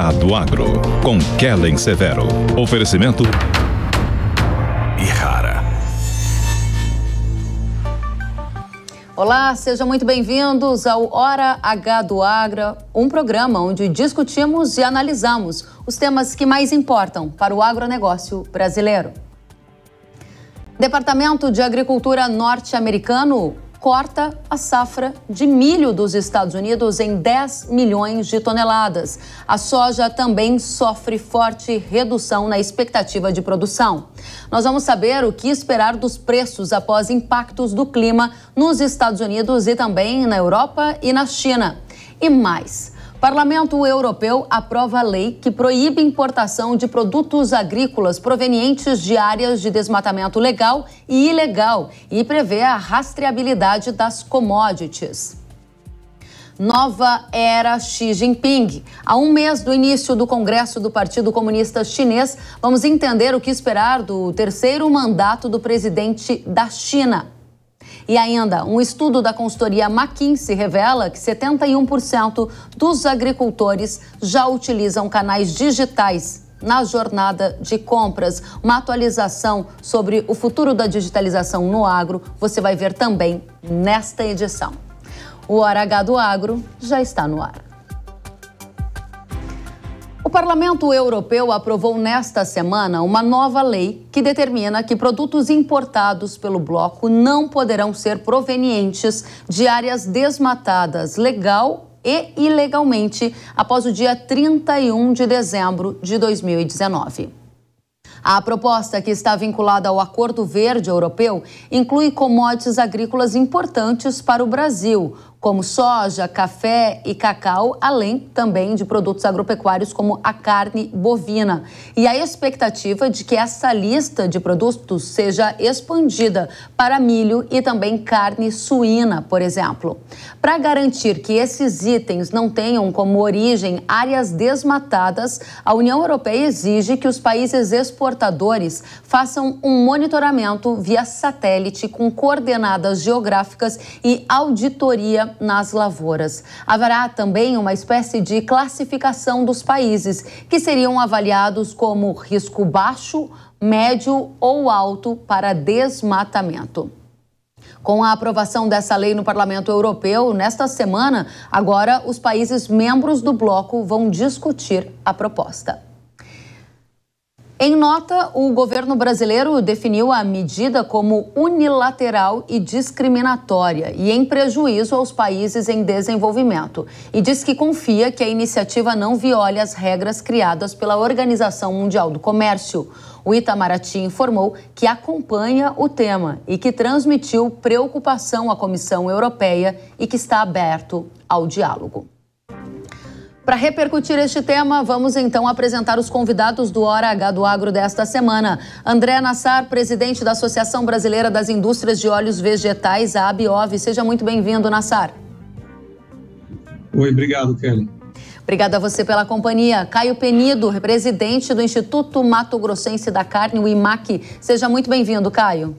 Gado Agro, com Kellen Severo. Oferecimento Ihara. Olá, sejam muito bem-vindos ao Hora H do Agro, um programa onde discutimos e analisamos os temas que mais importam para o agronegócio brasileiro. Departamento de Agricultura norte-americano corta a safra de milho dos Estados Unidos em 10 milhões de toneladas. A soja também sofre forte redução na expectativa de produção. Nós vamos saber o que esperar dos preços após impactos do clima nos Estados Unidos e também na Europa e na China. E mais. O Parlamento Europeu aprova a lei que proíbe importação de produtos agrícolas provenientes de áreas de desmatamento legal e ilegal e prevê a rastreabilidade das commodities. Nova era Xi Jinping. A um mês do início do Congresso do Partido Comunista Chinês, vamos entender o que esperar do terceiro mandato do presidente da China. E ainda, um estudo da consultoria McKinsey revela que 71% dos agricultores já utilizam canais digitais na jornada de compras. Uma atualização sobre o futuro da digitalização no agro você vai ver também nesta edição. O Hora H do Agro já está no ar. O Parlamento Europeu aprovou nesta semana uma nova lei que determina que produtos importados pelo bloco não poderão ser provenientes de áreas desmatadas legal e ilegalmente após o dia 31 de dezembro de 2019. A proposta, que está vinculada ao Acordo Verde Europeu, inclui commodities agrícolas importantes para o Brasil, como soja, café e cacau, além também de produtos agropecuários como a carne bovina. E a expectativa é de que essa lista de produtos seja expandida para milho e também carne suína, por exemplo. Para garantir que esses itens não tenham como origem áreas desmatadas, a União Europeia exige que os países exportadores façam um monitoramento via satélite com coordenadas geográficas e auditoria nas lavouras. Haverá também uma espécie de classificação dos países, que seriam avaliados como risco baixo, médio ou alto para desmatamento. Com a aprovação dessa lei no Parlamento Europeu, nesta semana, agora os países membros do bloco vão discutir a proposta. Em nota, o governo brasileiro definiu a medida como unilateral e discriminatória e em prejuízo aos países em desenvolvimento e diz que confia que a iniciativa não viole as regras criadas pela Organização Mundial do Comércio. O Itamaraty informou que acompanha o tema e que transmitiu preocupação à Comissão Europeia e que está aberto ao diálogo. Para repercutir este tema, vamos então apresentar os convidados do Hora H do Agro desta semana. André Nassar, presidente da Associação Brasileira das Indústrias de Óleos Vegetais, a ABIOV. Seja muito bem-vindo, Nassar. Oi, obrigado, Kelly. Obrigada a você pela companhia. Caio Penido, presidente do Instituto Mato Grossense da Carne, o IMAC. Seja muito bem-vindo, Caio.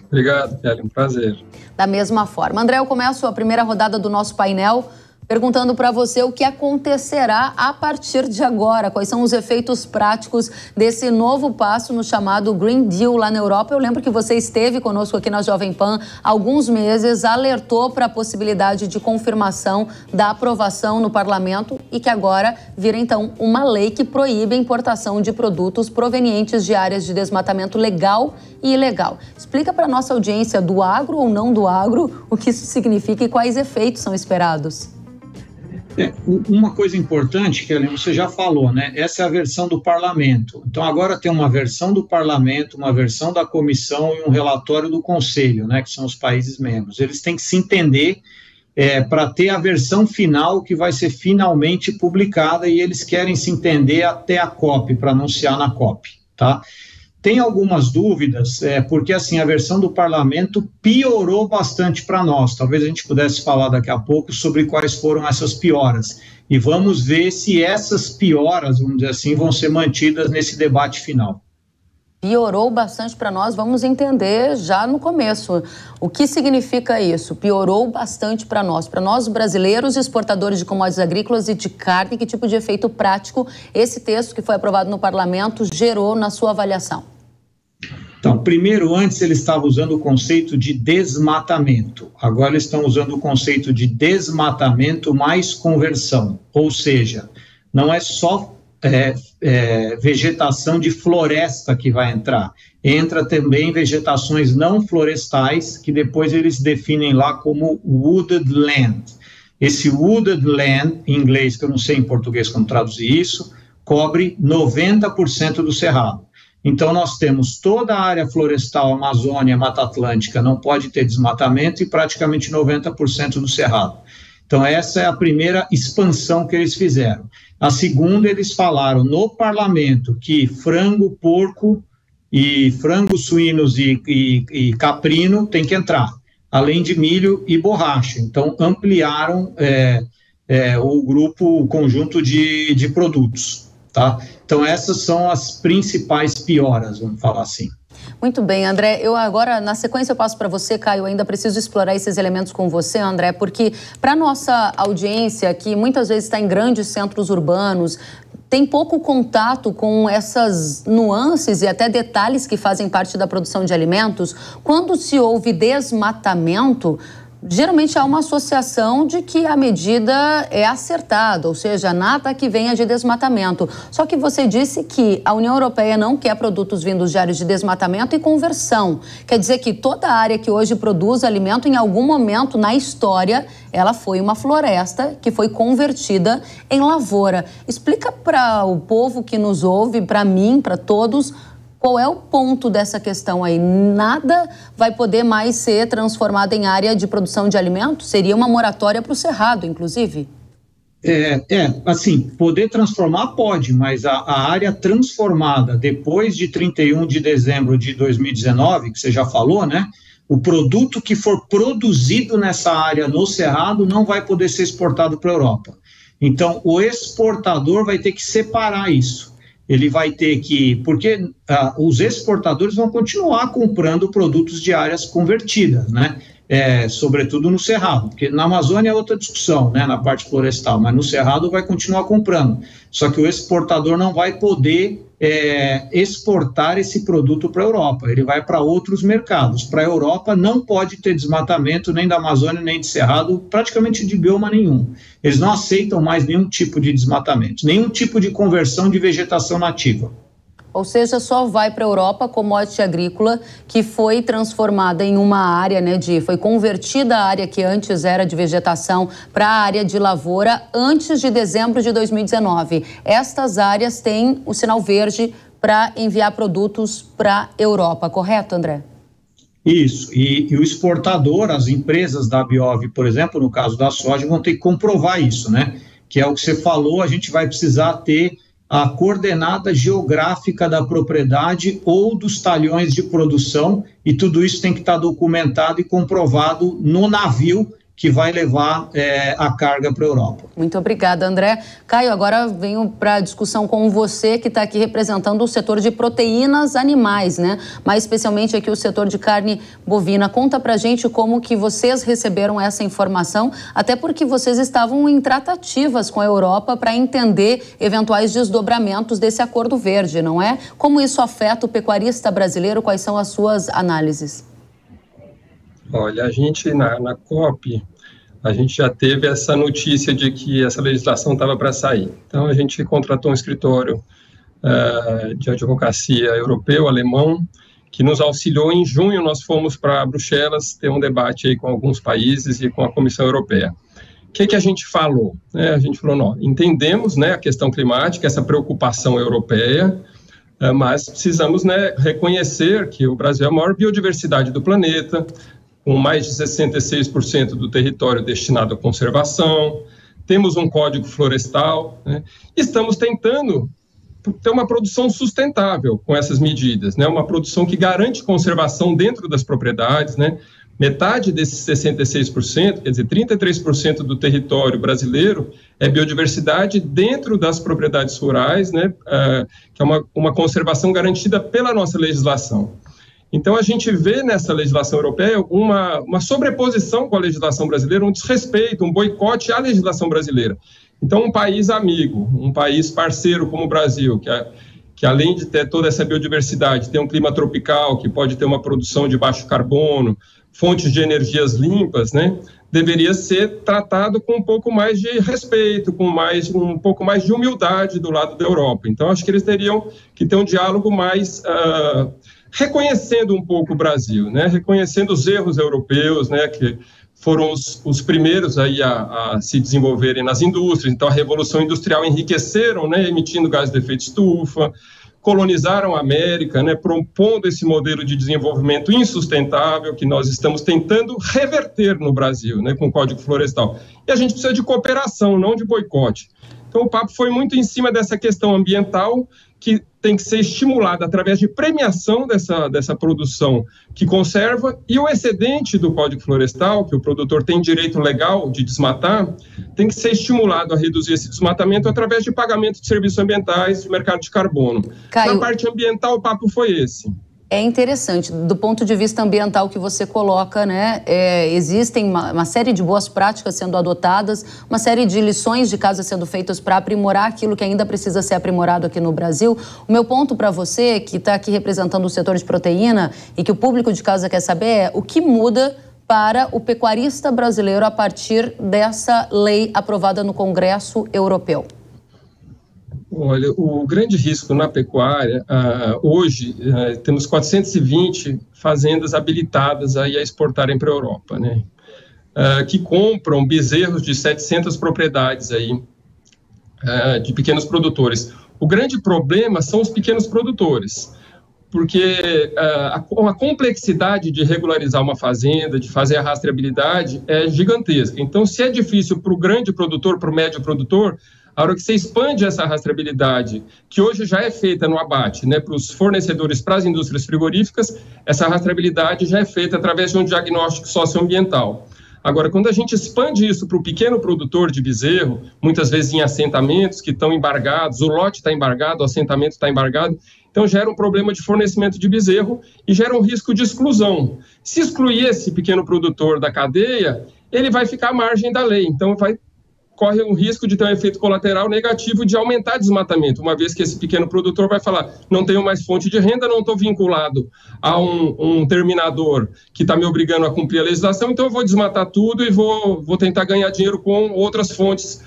Obrigado, Kelly. Um prazer. Da mesma forma. André, eu começo a primeira rodada do nosso painel perguntando para você o que acontecerá a partir de agora, quais são os efeitos práticos desse novo passo no chamado Green Deal lá na Europa. Eu lembro que você esteve conosco aqui na Jovem Pan há alguns meses, alertou para a possibilidade de confirmação da aprovação no parlamento e que agora vira então uma lei que proíbe a importação de produtos provenientes de áreas de desmatamento legal e ilegal. Explica para a nossa audiência do agro ou não do agro o que isso significa e quais efeitos são esperados. Uma coisa importante, Kelly, você já falou, né? Essa é a versão do parlamento. Então, agora tem uma versão do parlamento, uma versão da comissão e um relatório do conselho, né? Que são os países membros. Eles têm que se entender para ter a versão final que vai ser finalmente publicada e eles querem se entender até a COP, para anunciar na COP, tá? Tem algumas dúvidas, porque assim, a versão do parlamento piorou bastante para nós. Talvez a gente pudesse falar daqui a pouco sobre quais foram essas pioras. E vamos ver se essas pioras, vamos dizer assim, vão ser mantidas nesse debate final. Piorou bastante para nós, vamos entender já no começo. O que significa isso? Piorou bastante para nós brasileiros, exportadores de commodities agrícolas e de carne, que tipo de efeito prático esse texto que foi aprovado no parlamento gerou na sua avaliação? Então, primeiro, antes eles estavam usando o conceito de desmatamento, agora eles estão usando o conceito de desmatamento mais conversão, ou seja, não é só vegetação de floresta que vai entrar, entra também vegetações não florestais, que depois eles definem lá como wooded land. Esse wooded land, em inglês, que eu não sei em português como traduzir isso, cobre 90% do cerrado. Então, nós temos toda a área florestal, Amazônia, Mata Atlântica, não pode ter desmatamento, e praticamente 90% do cerrado. Então, essa é a primeira expansão que eles fizeram. A segunda, eles falaram no parlamento que frango, porco e frangos, suínos e caprino tem que entrar, além de milho e borracha. Então, ampliaram o grupo, o conjunto de produtos, tá? Então, essas são as principais pioras, vamos falar assim. Muito bem, André. Eu agora, na sequência, eu passo para você, Caio. Eu ainda preciso explorar esses elementos com você, André, porque para nossa audiência, que muitas vezes está em grandes centros urbanos, tem pouco contato com essas nuances e até detalhes que fazem parte da produção de alimentos. Quando se ouve desmatamento, geralmente há uma associação de que a medida é acertada, ou seja, nada que venha de desmatamento. Só que você disse que a União Europeia não quer produtos vindos de áreas de desmatamento e conversão. Quer dizer que toda a área que hoje produz alimento, em algum momento na história, ela foi uma floresta que foi convertida em lavoura. Explica para o povo que nos ouve, para mim, para todos, qual é o ponto dessa questão aí? Nada vai poder mais ser transformado em área de produção de alimentos? Seria uma moratória para o Cerrado, inclusive? Assim, poder transformar pode, mas a área transformada depois de 31 de dezembro de 2019, que você já falou, né? O produto que for produzido nessa área no Cerrado não vai poder ser exportado para a Europa. Então, o exportador vai ter que separar isso. Ele vai ter que, porque os exportadores vão continuar comprando produtos de áreas convertidas, né? Sobretudo no Cerrado, porque na Amazônia é outra discussão, né? Na parte florestal, mas no Cerrado vai continuar comprando. Só que o exportador não vai poder exportar esse produto para a Europa, ele vai para outros mercados. Para a Europa não pode ter desmatamento nem da Amazônia nem de Cerrado, praticamente de bioma nenhum. Eles não aceitam mais nenhum tipo de desmatamento, nenhum tipo de conversão de vegetação nativa. Ou seja, só vai para a Europa commodity agrícola que foi transformada em uma área, né, foi convertida a área que antes era de vegetação para a área de lavoura antes de dezembro de 2019. Estas áreas têm o sinal verde para enviar produtos para a Europa, correto, André? Isso, e o exportador, as empresas da Biov, por exemplo, no caso da soja, vão ter que comprovar isso, né? Que é o que você falou, a gente vai precisar ter a coordenada geográfica da propriedade ou dos talhões de produção, e tudo isso tem que estar documentado e comprovado no navio que vai levar a carga para a Europa. Muito obrigada, André. Caio, agora venho para a discussão com você, que está aqui representando o setor de proteínas animais, né? Mais especialmente aqui o setor de carne bovina. Conta para a gente como que vocês receberam essa informação, até porque vocês estavam em tratativas com a Europa para entender eventuais desdobramentos desse acordo verde, não é? Como isso afeta o pecuarista brasileiro? Quais são as suas análises? Olha, a gente na COP, a gente já teve essa notícia de que essa legislação estava para sair. Então, a gente contratou um escritório de advocacia europeu, alemão, que nos auxiliou. Em junho, nós fomos para Bruxelas ter um debate aí com alguns países e com a Comissão Europeia. O que a gente falou? A gente falou, não, entendemos, né, a questão climática, essa preocupação europeia, mas precisamos, né, reconhecer que o Brasil é a maior biodiversidade do planeta, com mais de 66% do território destinado à conservação, temos um código florestal, né? Estamos tentando ter uma produção sustentável com essas medidas, né? Uma produção que garante conservação dentro das propriedades, né? Metade desses 66%, quer dizer, 33% do território brasileiro é biodiversidade dentro das propriedades rurais, né, que é uma conservação garantida pela nossa legislação. Então, a gente vê nessa legislação europeia uma sobreposição com a legislação brasileira, um desrespeito, um boicote à legislação brasileira. Então, um país amigo, um país parceiro como o Brasil, que além de ter toda essa biodiversidade, tem um clima tropical, que pode ter uma produção de baixo carbono, fontes de energias limpas, né, deveria ser tratado com um pouco mais de respeito, com um pouco mais de humildade do lado da Europa. Então, acho que eles teriam que ter um diálogo mais reconhecendo um pouco o Brasil, né, reconhecendo os erros europeus, né, que foram os primeiros aí a se desenvolverem nas indústrias. Então, a Revolução Industrial enriqueceram, né, emitindo gás de efeito estufa, colonizaram a América, né, propondo esse modelo de desenvolvimento insustentável que nós estamos tentando reverter no Brasil, né, com o Código Florestal. E a gente precisa de cooperação, não de boicote. Então, o papo foi muito em cima dessa questão ambiental, que tem que ser estimulada através de premiação dessa produção que conserva, e o excedente do Código Florestal, que o produtor tem direito legal de desmatar, tem que ser estimulado a reduzir esse desmatamento através de pagamento de serviços ambientais, de mercado de carbono. Caio, na parte ambiental, o papo foi esse. É interessante, do ponto de vista ambiental que você coloca, né? Existem uma série de boas práticas sendo adotadas, uma série de lições de casa sendo feitas para aprimorar aquilo que ainda precisa ser aprimorado aqui no Brasil. O meu ponto para você, que está aqui representando o setor de proteína e que o público de casa quer saber, é o que muda para o pecuarista brasileiro a partir dessa lei aprovada no Congresso Europeu? Olha, o grande risco na pecuária, hoje, temos 420 fazendas habilitadas aí a exportarem para a Europa, né? Que compram bezerros de 700 propriedades aí, de pequenos produtores. O grande problema são os pequenos produtores, porque a complexidade de regularizar uma fazenda, de fazer a rastreabilidade é gigantesca. Então, se é difícil para o grande produtor, para o médio produtor, a hora que você expande essa rastreabilidade, que hoje já é feita no abate, né, para os fornecedores, para as indústrias frigoríficas, essa rastreabilidade já é feita através de um diagnóstico socioambiental. Agora, quando a gente expande isso para o pequeno produtor de bezerro, muitas vezes em assentamentos que estão embargados, o lote está embargado, o assentamento está embargado, então gera um problema de fornecimento de bezerro e gera um risco de exclusão. Se excluir esse pequeno produtor da cadeia, ele vai ficar à margem da lei, então corre um risco de ter um efeito colateral negativo de aumentar desmatamento, uma vez que esse pequeno produtor vai falar, não tenho mais fonte de renda, não estou vinculado a um terminador que está me obrigando a cumprir a legislação, então eu vou desmatar tudo e vou tentar ganhar dinheiro com outras fontes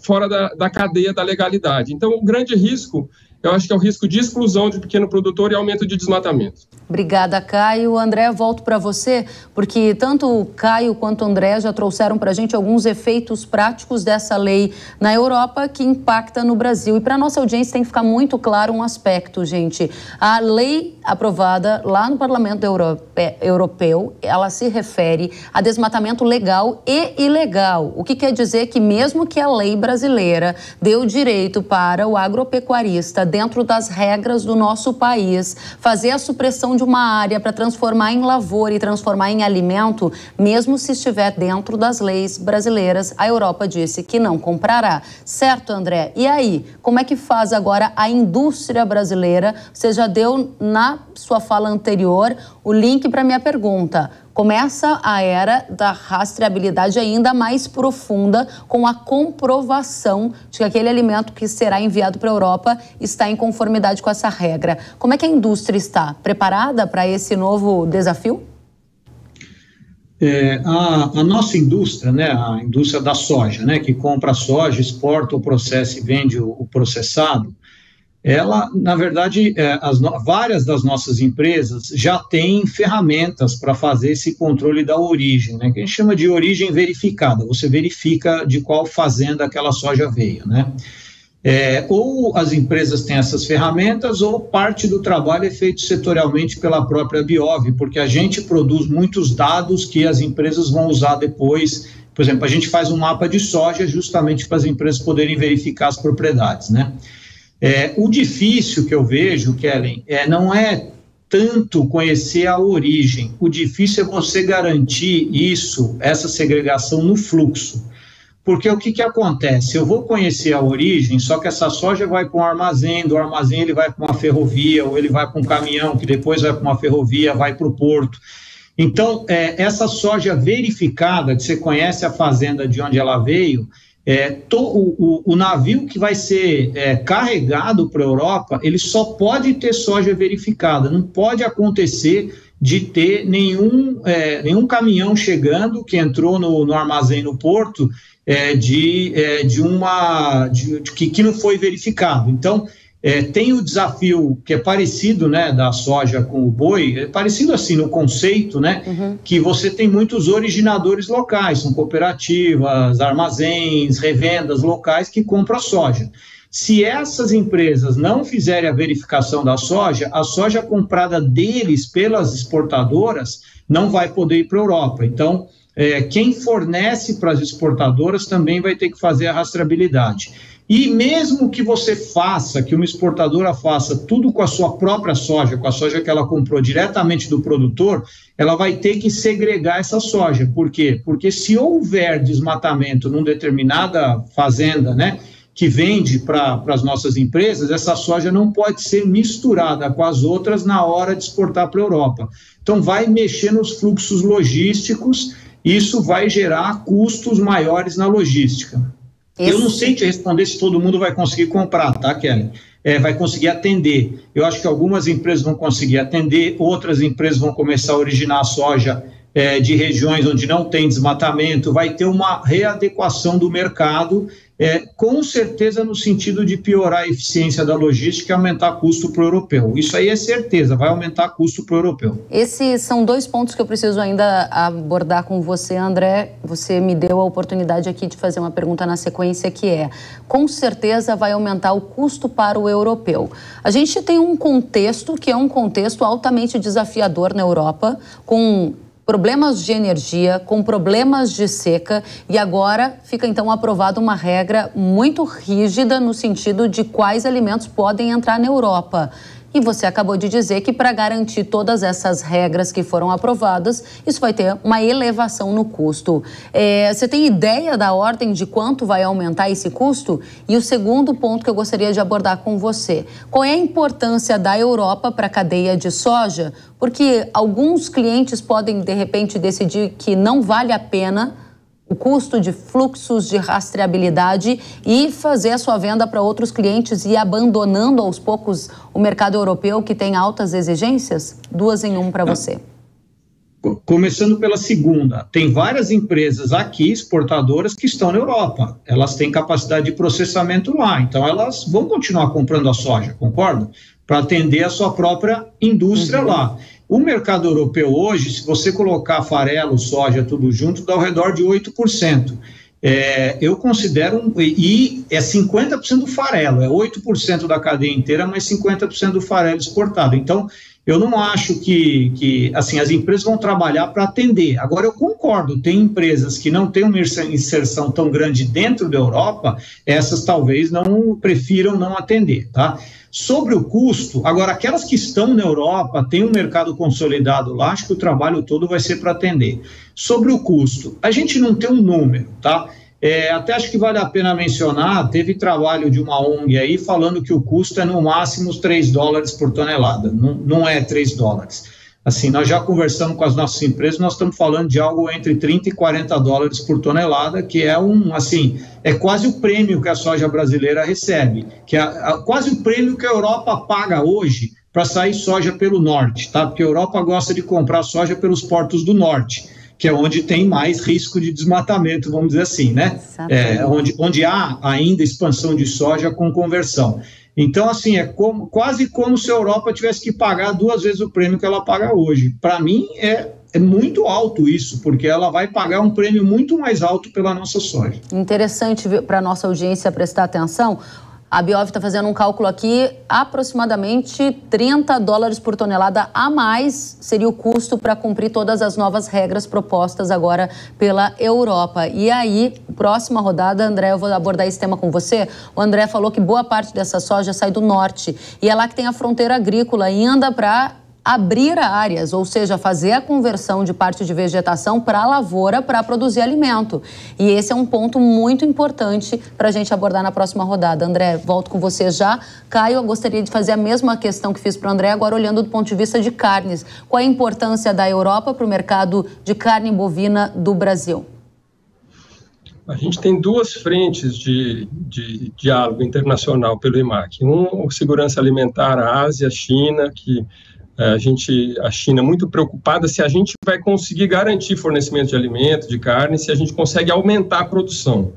fora da cadeia da legalidade. Então, o grande risco, eu acho que é o risco de exclusão de pequeno produtor e aumento de desmatamento. Obrigada, Caio. André, volto para você, porque tanto o Caio quanto o André já trouxeram para a gente alguns efeitos práticos dessa lei na Europa que impacta no Brasil. E para a nossa audiência tem que ficar muito claro um aspecto, gente. A lei aprovada lá no Parlamento Europeu, ela se refere a desmatamento legal e ilegal. O que quer dizer que mesmo que a lei brasileira dê o direito para o agropecuarista, dentro das regras do nosso país, fazer a supressão de uma área para transformar em lavoura e transformar em alimento, mesmo se estiver dentro das leis brasileiras, a Europa disse que não comprará. Certo, André? E aí, como é que faz agora a indústria brasileira? Você já deu na sua fala anterior o link para a minha pergunta. Começa a era da rastreabilidade ainda mais profunda, com a comprovação de que aquele alimento que será enviado para a Europa está em conformidade com essa regra. Como é que a indústria está? Preparada para esse novo desafio? A nossa indústria, né, a indústria da soja, né, que compra a soja, exporta o processo e vende o processado, ela, na verdade, várias das nossas empresas já têm ferramentas para fazer esse controle da origem, né, que a gente chama de origem verificada. Você verifica de qual fazenda aquela soja veio, né? Ou as empresas têm essas ferramentas, ou parte do trabalho é feito setorialmente pela própria Biov, porque a gente produz muitos dados que as empresas vão usar depois. Por exemplo, a gente faz um mapa de soja justamente para as empresas poderem verificar as propriedades, né? O difícil que eu vejo, Kellen, não é tanto conhecer a origem, o difícil é você garantir essa segregação no fluxo. Porque o que acontece? Eu vou conhecer a origem, só que essa soja vai para um armazém, do armazém ele vai para uma ferrovia, ou ele vai para um caminhão, que depois vai para uma ferrovia, vai para o porto. Então, essa soja verificada, que você conhece a fazenda de onde ela veio, o navio que vai ser carregado para a Europa, ele só pode ter soja verificada, não pode acontecer de ter nenhum caminhão chegando, que entrou no armazém no porto, que não foi verificado. Então, tem o desafio que é parecido, né, da soja com o boi, é parecido assim no conceito, né, que você tem muitos originadores locais, são cooperativas, armazéns, revendas locais que compram a soja. Se essas empresas não fizerem a verificação da soja, a soja comprada deles pelas exportadoras não vai poder ir para a Europa. Então, quem fornece para as exportadoras também vai ter que fazer a rastreabilidade. E mesmo que você faça, que uma exportadora faça tudo com a sua própria soja, com a soja que ela comprou diretamente do produtor, ela vai ter que segregar essa soja. Por quê? Porque se houver desmatamento numa determinada fazenda, né, que vende para as nossas empresas, essa soja não pode ser misturada com as outras na hora de exportar para a Europa. Então, vai mexer nos fluxos logísticos, isso vai gerar custos maiores na logística. Eu não sei te responder se todo mundo vai conseguir comprar, tá, Kelly? Vai conseguir atender. Eu acho que algumas empresas vão conseguir atender, outras empresas vão começar a originar a soja de regiões onde não tem desmatamento, vai ter uma readequação do mercado, com certeza no sentido de piorar a eficiência da logística e aumentar custo para o europeu. Isso aí é certeza, vai aumentar custo para o europeu. Esses são dois pontos que eu preciso ainda abordar com você, André. Você me deu a oportunidade aqui de fazer uma pergunta na sequência, que com certeza vai aumentar o custo para o europeu. A gente tem um contexto que é um contexto altamente desafiador na Europa, com problemas de energia, com problemas de seca, e agora fica então aprovada uma regra muito rígida no sentido de quais alimentos podem entrar na Europa. E você acabou de dizer que para garantir todas essas regras que foram aprovadas, isso vai ter uma elevação no custo. Você tem ideia da ordem de quanto vai aumentar esse custo? E o segundo ponto que eu gostaria de abordar com você, qual é a importância da Europa para a cadeia de soja? Porque alguns clientes podem, de repente, decidir que não vale a pena o custo de fluxos de rastreabilidade e fazer a sua venda para outros clientes e abandonando aos poucos o mercado europeu, que tem altas exigências? 2 em 1 para você. Começando pela segunda, tem várias empresas aqui, exportadoras, que estão na Europa. Elas têm capacidade de processamento lá, então elas vão continuar comprando a soja, concorda? Para atender a sua própria indústria lá. O mercado europeu hoje, se você colocar farelo, soja, tudo junto, dá ao redor de 8%. Eu considero, e é 50% do farelo, é 8% da cadeia inteira, mas 50% do farelo exportado. Então, eu não acho que assim, as empresas vão trabalhar para atender. Agora, eu concordo, tem empresas que não têm uma inserção tão grande dentro da Europa, essas talvez prefiram não atender, tá? Sobre o custo, agora, aquelas que estão na Europa, tem um mercado consolidado lá, acho que o trabalho todo vai ser para atender. Sobre o custo, a gente não tem um número, tá? Até acho que vale a pena mencionar, teve trabalho de uma ONG aí falando que o custo é no máximo uns $3 por tonelada, não é $3. Assim, nós já conversamos com as nossas empresas, nós estamos falando de algo entre $30 e $40 por tonelada, que é quase o prêmio que a soja brasileira recebe, que é quase o prêmio que a Europa paga hoje para sair soja pelo norte, tá? Porque a Europa gosta de comprar soja pelos portos do norte, que é onde tem mais risco de desmatamento, vamos dizer assim, né? Onde há ainda expansão de soja com conversão. Então, assim, quase como se a Europa tivesse que pagar 2 vezes o prêmio que ela paga hoje. Para mim, é muito alto isso, porque ela vai pagar um prêmio muito mais alto pela nossa soja. Interessante para a nossa audiência prestar atenção. A Biov está fazendo um cálculo aqui, aproximadamente $30 por tonelada a mais seria o custo para cumprir todas as novas regras propostas agora pela Europa. E aí, próxima rodada, André, eu vou abordar esse tema com você. O André falou que boa parte dessa soja sai do norte e é lá que tem a fronteira agrícola, ainda para abrir áreas, ou seja, fazer a conversão de parte de vegetação para a lavoura para produzir alimento. E esse é um ponto muito importante para a gente abordar na próxima rodada. André, volto com você já. Caio, eu gostaria de fazer a mesma questão que fiz para o André, agora olhando do ponto de vista de carnes. Qual é a importância da Europa para o mercado de carne bovina do Brasil? A gente tem duas frentes de diálogo internacional pelo IMAC. Segurança alimentar, a Ásia, a China, que a China é muito preocupada se a gente vai conseguir garantir fornecimento de alimento, de carne, se a gente consegue aumentar a produção.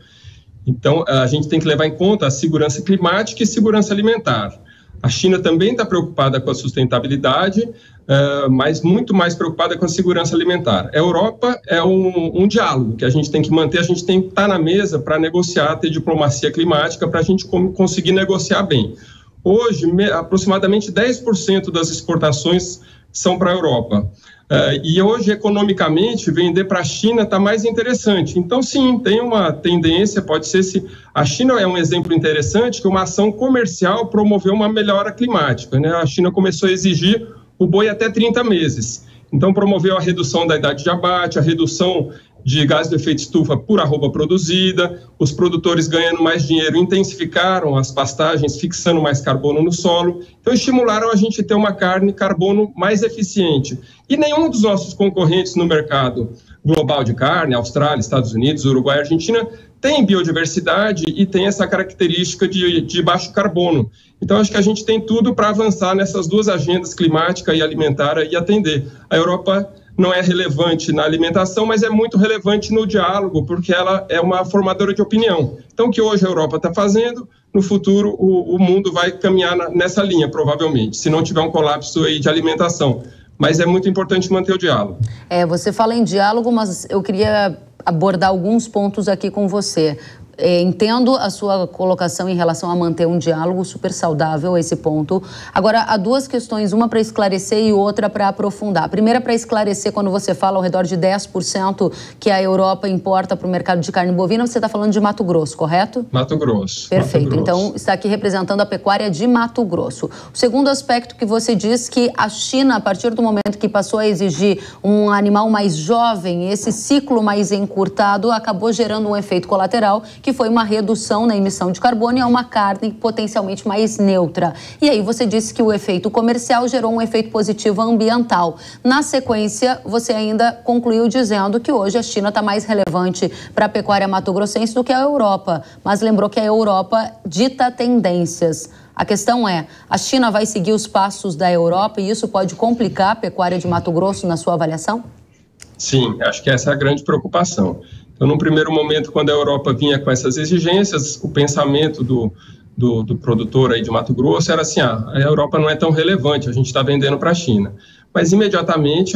Então, a gente tem que levar em conta a segurança climática e segurança alimentar. A China também está preocupada com a sustentabilidade, mas muito mais preocupada com a segurança alimentar. A Europa é um diálogo que a gente tem que manter, a gente tem que estar na mesa para negociar, ter diplomacia climática, para a gente conseguir negociar bem. Hoje, aproximadamente 10% das exportações são para a Europa. E hoje, economicamente, vender para a China está mais interessante. Então, sim, tem uma tendência, pode ser se... A China é um exemplo interessante que uma ação comercial promoveu uma melhora climática, né? A China começou a exigir o boi até 30 meses. Então, promoveu a redução da idade de abate, a redução de gás de efeito estufa por arroba produzida, os produtores ganhando mais dinheiro, intensificaram as pastagens, fixando mais carbono no solo, então estimularam a gente ter uma carne carbono mais eficiente. E nenhum dos nossos concorrentes no mercado global de carne, Austrália, Estados Unidos, Uruguai, Argentina, tem biodiversidade e tem essa característica de baixo carbono. Então, acho que a gente tem tudo para avançar nessas duas agendas, climática e alimentar, e atender. A Europa não é relevante na alimentação, mas é muito relevante no diálogo, porque ela é uma formadora de opinião. Então, o que hoje a Europa está fazendo, no futuro o mundo vai caminhar nessa linha, provavelmente, se não tiver um colapso aí de alimentação. Mas é muito importante manter o diálogo. Você fala em diálogo, mas eu queria abordar alguns pontos aqui com você. Entendo a sua colocação em relação a manter um diálogo super saudável, esse ponto. Agora, há duas questões, uma para esclarecer e outra para aprofundar. A primeira para esclarecer, quando você fala ao redor de 10% que a Europa importa para o mercado de carne bovina, você está falando de Mato Grosso, correto? Mato Grosso. Perfeito. Mato Grosso. Então, está aqui representando a pecuária de Mato Grosso. O segundo aspecto que você diz que a China, a partir do momento que passou a exigir um animal mais jovem, esse ciclo mais encurtado, acabou gerando um efeito colateral, que foi uma redução na emissão de carbono e é uma carne potencialmente mais neutra. E aí você disse que o efeito comercial gerou um efeito positivo ambiental. Na sequência, você ainda concluiu dizendo que hoje a China está mais relevante para a pecuária mato-grossense do que a Europa, mas lembrou que a Europa dita tendências. A questão é, a China vai seguir os passos da Europa e isso pode complicar a pecuária de Mato Grosso na sua avaliação? Sim, acho que essa é a grande preocupação. Então, num primeiro momento, quando a Europa vinha com essas exigências, o pensamento do produtor aí de Mato Grosso era assim, a Europa não é tão relevante, a gente está vendendo para a China. Mas imediatamente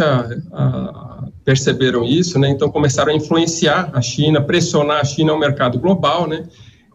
perceberam isso, né? Então começaram a influenciar a China, pressionar a China ao mercado global, né?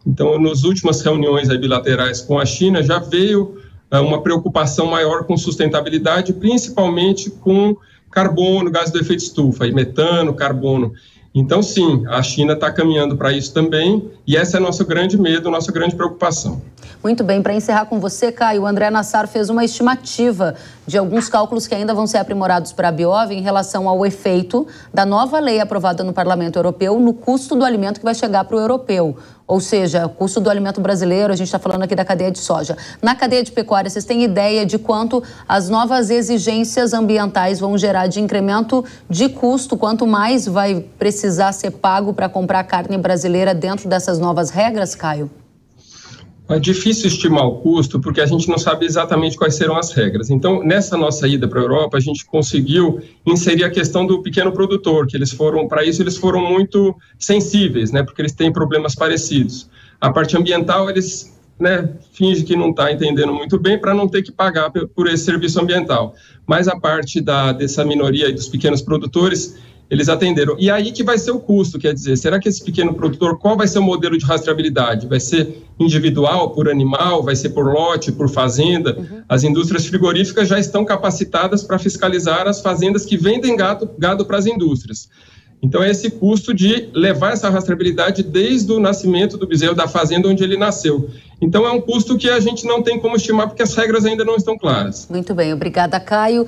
Então, nas últimas reuniões aí bilaterais com a China, já veio uma preocupação maior com sustentabilidade, principalmente com carbono, gás do efeito estufa, e metano, carbono. Então, sim, a China está caminhando para isso também, e esse é nosso grande medo, nossa grande preocupação. Muito bem, para encerrar com você, Caio, o André Nassar fez uma estimativa de alguns cálculos que ainda vão ser aprimorados para a Biov em relação ao efeito da nova lei aprovada no Parlamento Europeu no custo do alimento que vai chegar para o europeu. Ou seja, o custo do alimento brasileiro, a gente está falando aqui da cadeia de soja. Na cadeia de pecuária, vocês têm ideia de quanto as novas exigências ambientais vão gerar de incremento de custo, quanto mais vai precisar ser pago para comprar carne brasileira dentro dessas novas regras, Caio? É difícil estimar o custo, porque a gente não sabe exatamente quais serão as regras. Então, nessa nossa ida para a Europa, a gente conseguiu inserir a questão do pequeno produtor, que eles foram muito sensíveis, né, porque eles têm problemas parecidos. A parte ambiental, eles fingem que não está entendendo muito bem para não ter que pagar por esse serviço ambiental. Mas a parte dessa minoria e dos pequenos produtores, eles atenderam. E aí que vai ser o custo, quer dizer, será que esse pequeno produtor, qual vai ser o modelo de rastreabilidade? Vai ser individual, por animal, vai ser por lote, por fazenda? Uhum. As indústrias frigoríficas já estão capacitadas para fiscalizar as fazendas que vendem gado para as indústrias. Então, é esse custo de levar essa rastreabilidade desde o nascimento do bezerro, da fazenda onde ele nasceu. Então, é um custo que a gente não tem como estimar, porque as regras ainda não estão claras. Muito bem, obrigada, Caio.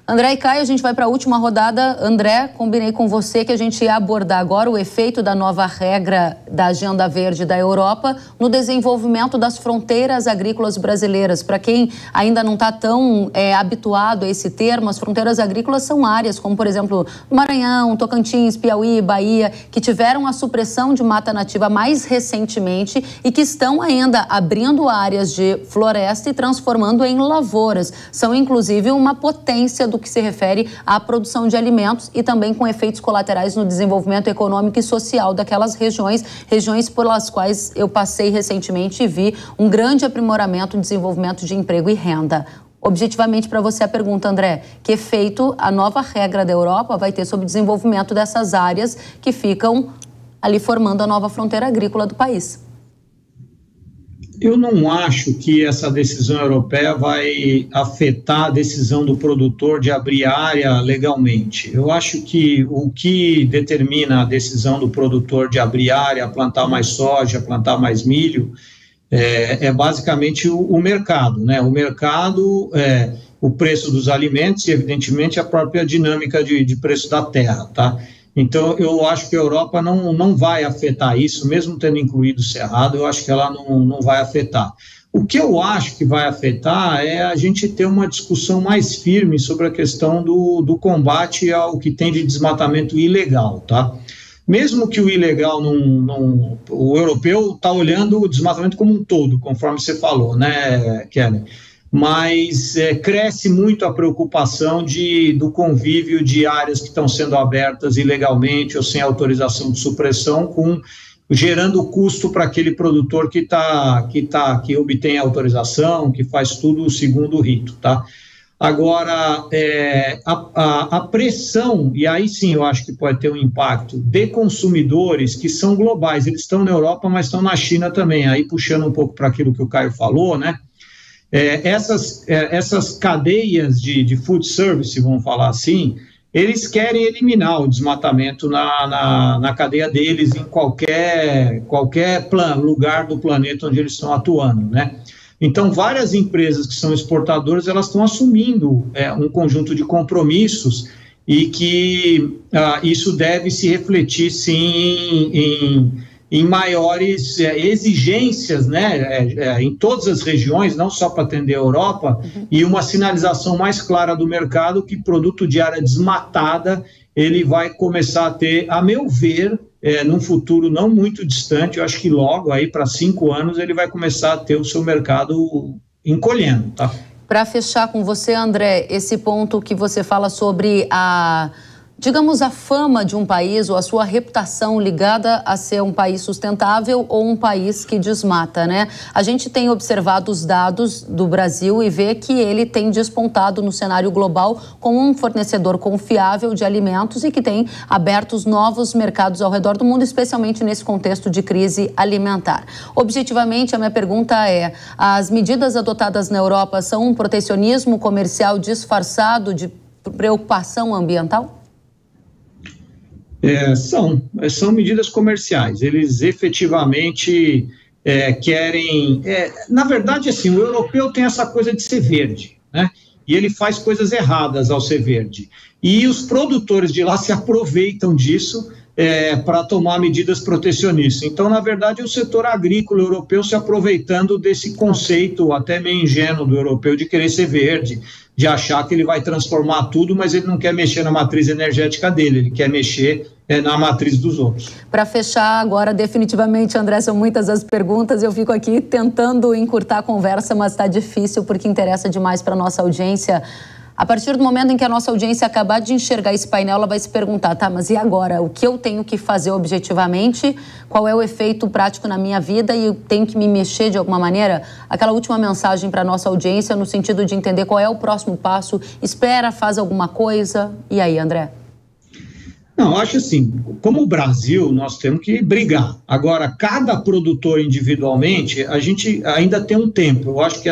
André e Caio, a gente vai para a última rodada. André, combinei com você que a gente ia abordar agora o efeito da nova regra da Agenda Verde da Europa no desenvolvimento das fronteiras agrícolas brasileiras. Para quem ainda não está tão habituado a esse termo, as fronteiras agrícolas são áreas como, por exemplo, Maranhão, Tocantins, Piauí, Bahia, que tiveram a supressão de mata nativa mais recentemente e que estão ainda abrindo áreas de floresta e transformando em lavouras. São, inclusive, uma potência do que se refere à produção de alimentos e também com efeitos colaterais no desenvolvimento econômico e social daquelas regiões pelas quais eu passei recentemente e vi um grande aprimoramento, desenvolvimento de emprego e renda. Objetivamente, para você a pergunta, André, que efeito a nova regra da Europa vai ter sobre o desenvolvimento dessas áreas que ficam ali formando a nova fronteira agrícola do país? Eu não acho que essa decisão europeia vai afetar a decisão do produtor de abrir área legalmente. Eu acho que o que determina a decisão do produtor de abrir área, plantar mais soja, plantar mais milho, é basicamente o mercado, né? O mercado, o preço dos alimentos e, evidentemente, a própria dinâmica de preço da terra, tá? Então, eu acho que a Europa não vai afetar isso, mesmo tendo incluído o Cerrado, eu acho que ela não vai afetar. O que eu acho que vai afetar é a gente ter uma discussão mais firme sobre a questão do combate ao que tem de desmatamento ilegal, tá? Mesmo que o ilegal o europeu está olhando o desmatamento como um todo, conforme você falou, né, Kelly? Mas cresce muito a preocupação do convívio de áreas que estão sendo abertas ilegalmente ou sem autorização de supressão, gerando custo para aquele produtor que obtém a autorização, que faz tudo segundo o rito, tá? Agora, a pressão, e aí sim eu acho que pode ter um impacto, de consumidores que são globais, eles estão na Europa, mas estão na China também, aí puxando um pouco para aquilo que o Caio falou, né? Essas cadeias de food service, vamos falar assim, eles querem eliminar o desmatamento na cadeia deles em qualquer lugar do planeta onde eles estão atuando, né? Então, várias empresas que são exportadoras, elas estão assumindo um conjunto de compromissos e que isso deve se refletir, sim, em maiores exigências, né, em todas as regiões, não só para atender a Europa, e uma sinalização mais clara do mercado que produto de área desmatada, ele vai começar a ter, a meu ver, num futuro não muito distante, eu acho que logo, aí para 5 anos, ele vai começar a ter o seu mercado encolhendo, tá? Para fechar com você, André, esse ponto que você fala sobre a fama de um país ou a sua reputação ligada a ser um país sustentável ou um país que desmata, né? A gente tem observado os dados do Brasil e vê que ele tem despontado no cenário global como um fornecedor confiável de alimentos e que tem abertos novos mercados ao redor do mundo, especialmente nesse contexto de crise alimentar. Objetivamente, a minha pergunta é: as medidas adotadas na Europa são um protecionismo comercial disfarçado de preocupação ambiental? São medidas comerciais, eles efetivamente querem... na verdade, assim, o europeu tem essa coisa de ser verde, né? E ele faz coisas erradas ao ser verde. E os produtores de lá se aproveitam disso para tomar medidas protecionistas. Então, na verdade, é o setor agrícola europeu se aproveitando desse conceito até meio ingênuo do europeu de querer ser verde, de achar que ele vai transformar tudo, mas ele não quer mexer na matriz energética dele, ele quer mexer na matriz dos outros. Para fechar agora, definitivamente, André, são muitas as perguntas, eu fico aqui tentando encurtar a conversa, mas está difícil porque interessa demais para a nossa audiência. A partir do momento em que a nossa audiência acabar de enxergar esse painel, ela vai se perguntar, tá, mas e agora? O que eu tenho que fazer objetivamente? Qual é o efeito prático na minha vida e eu tenho que me mexer de alguma maneira? Aquela última mensagem para a nossa audiência no sentido de entender qual é o próximo passo, espera, faz alguma coisa. E aí, André? Não, eu acho assim, como o Brasil, nós temos que brigar. Agora, cada produtor individualmente, a gente ainda tem um tempo. Eu acho que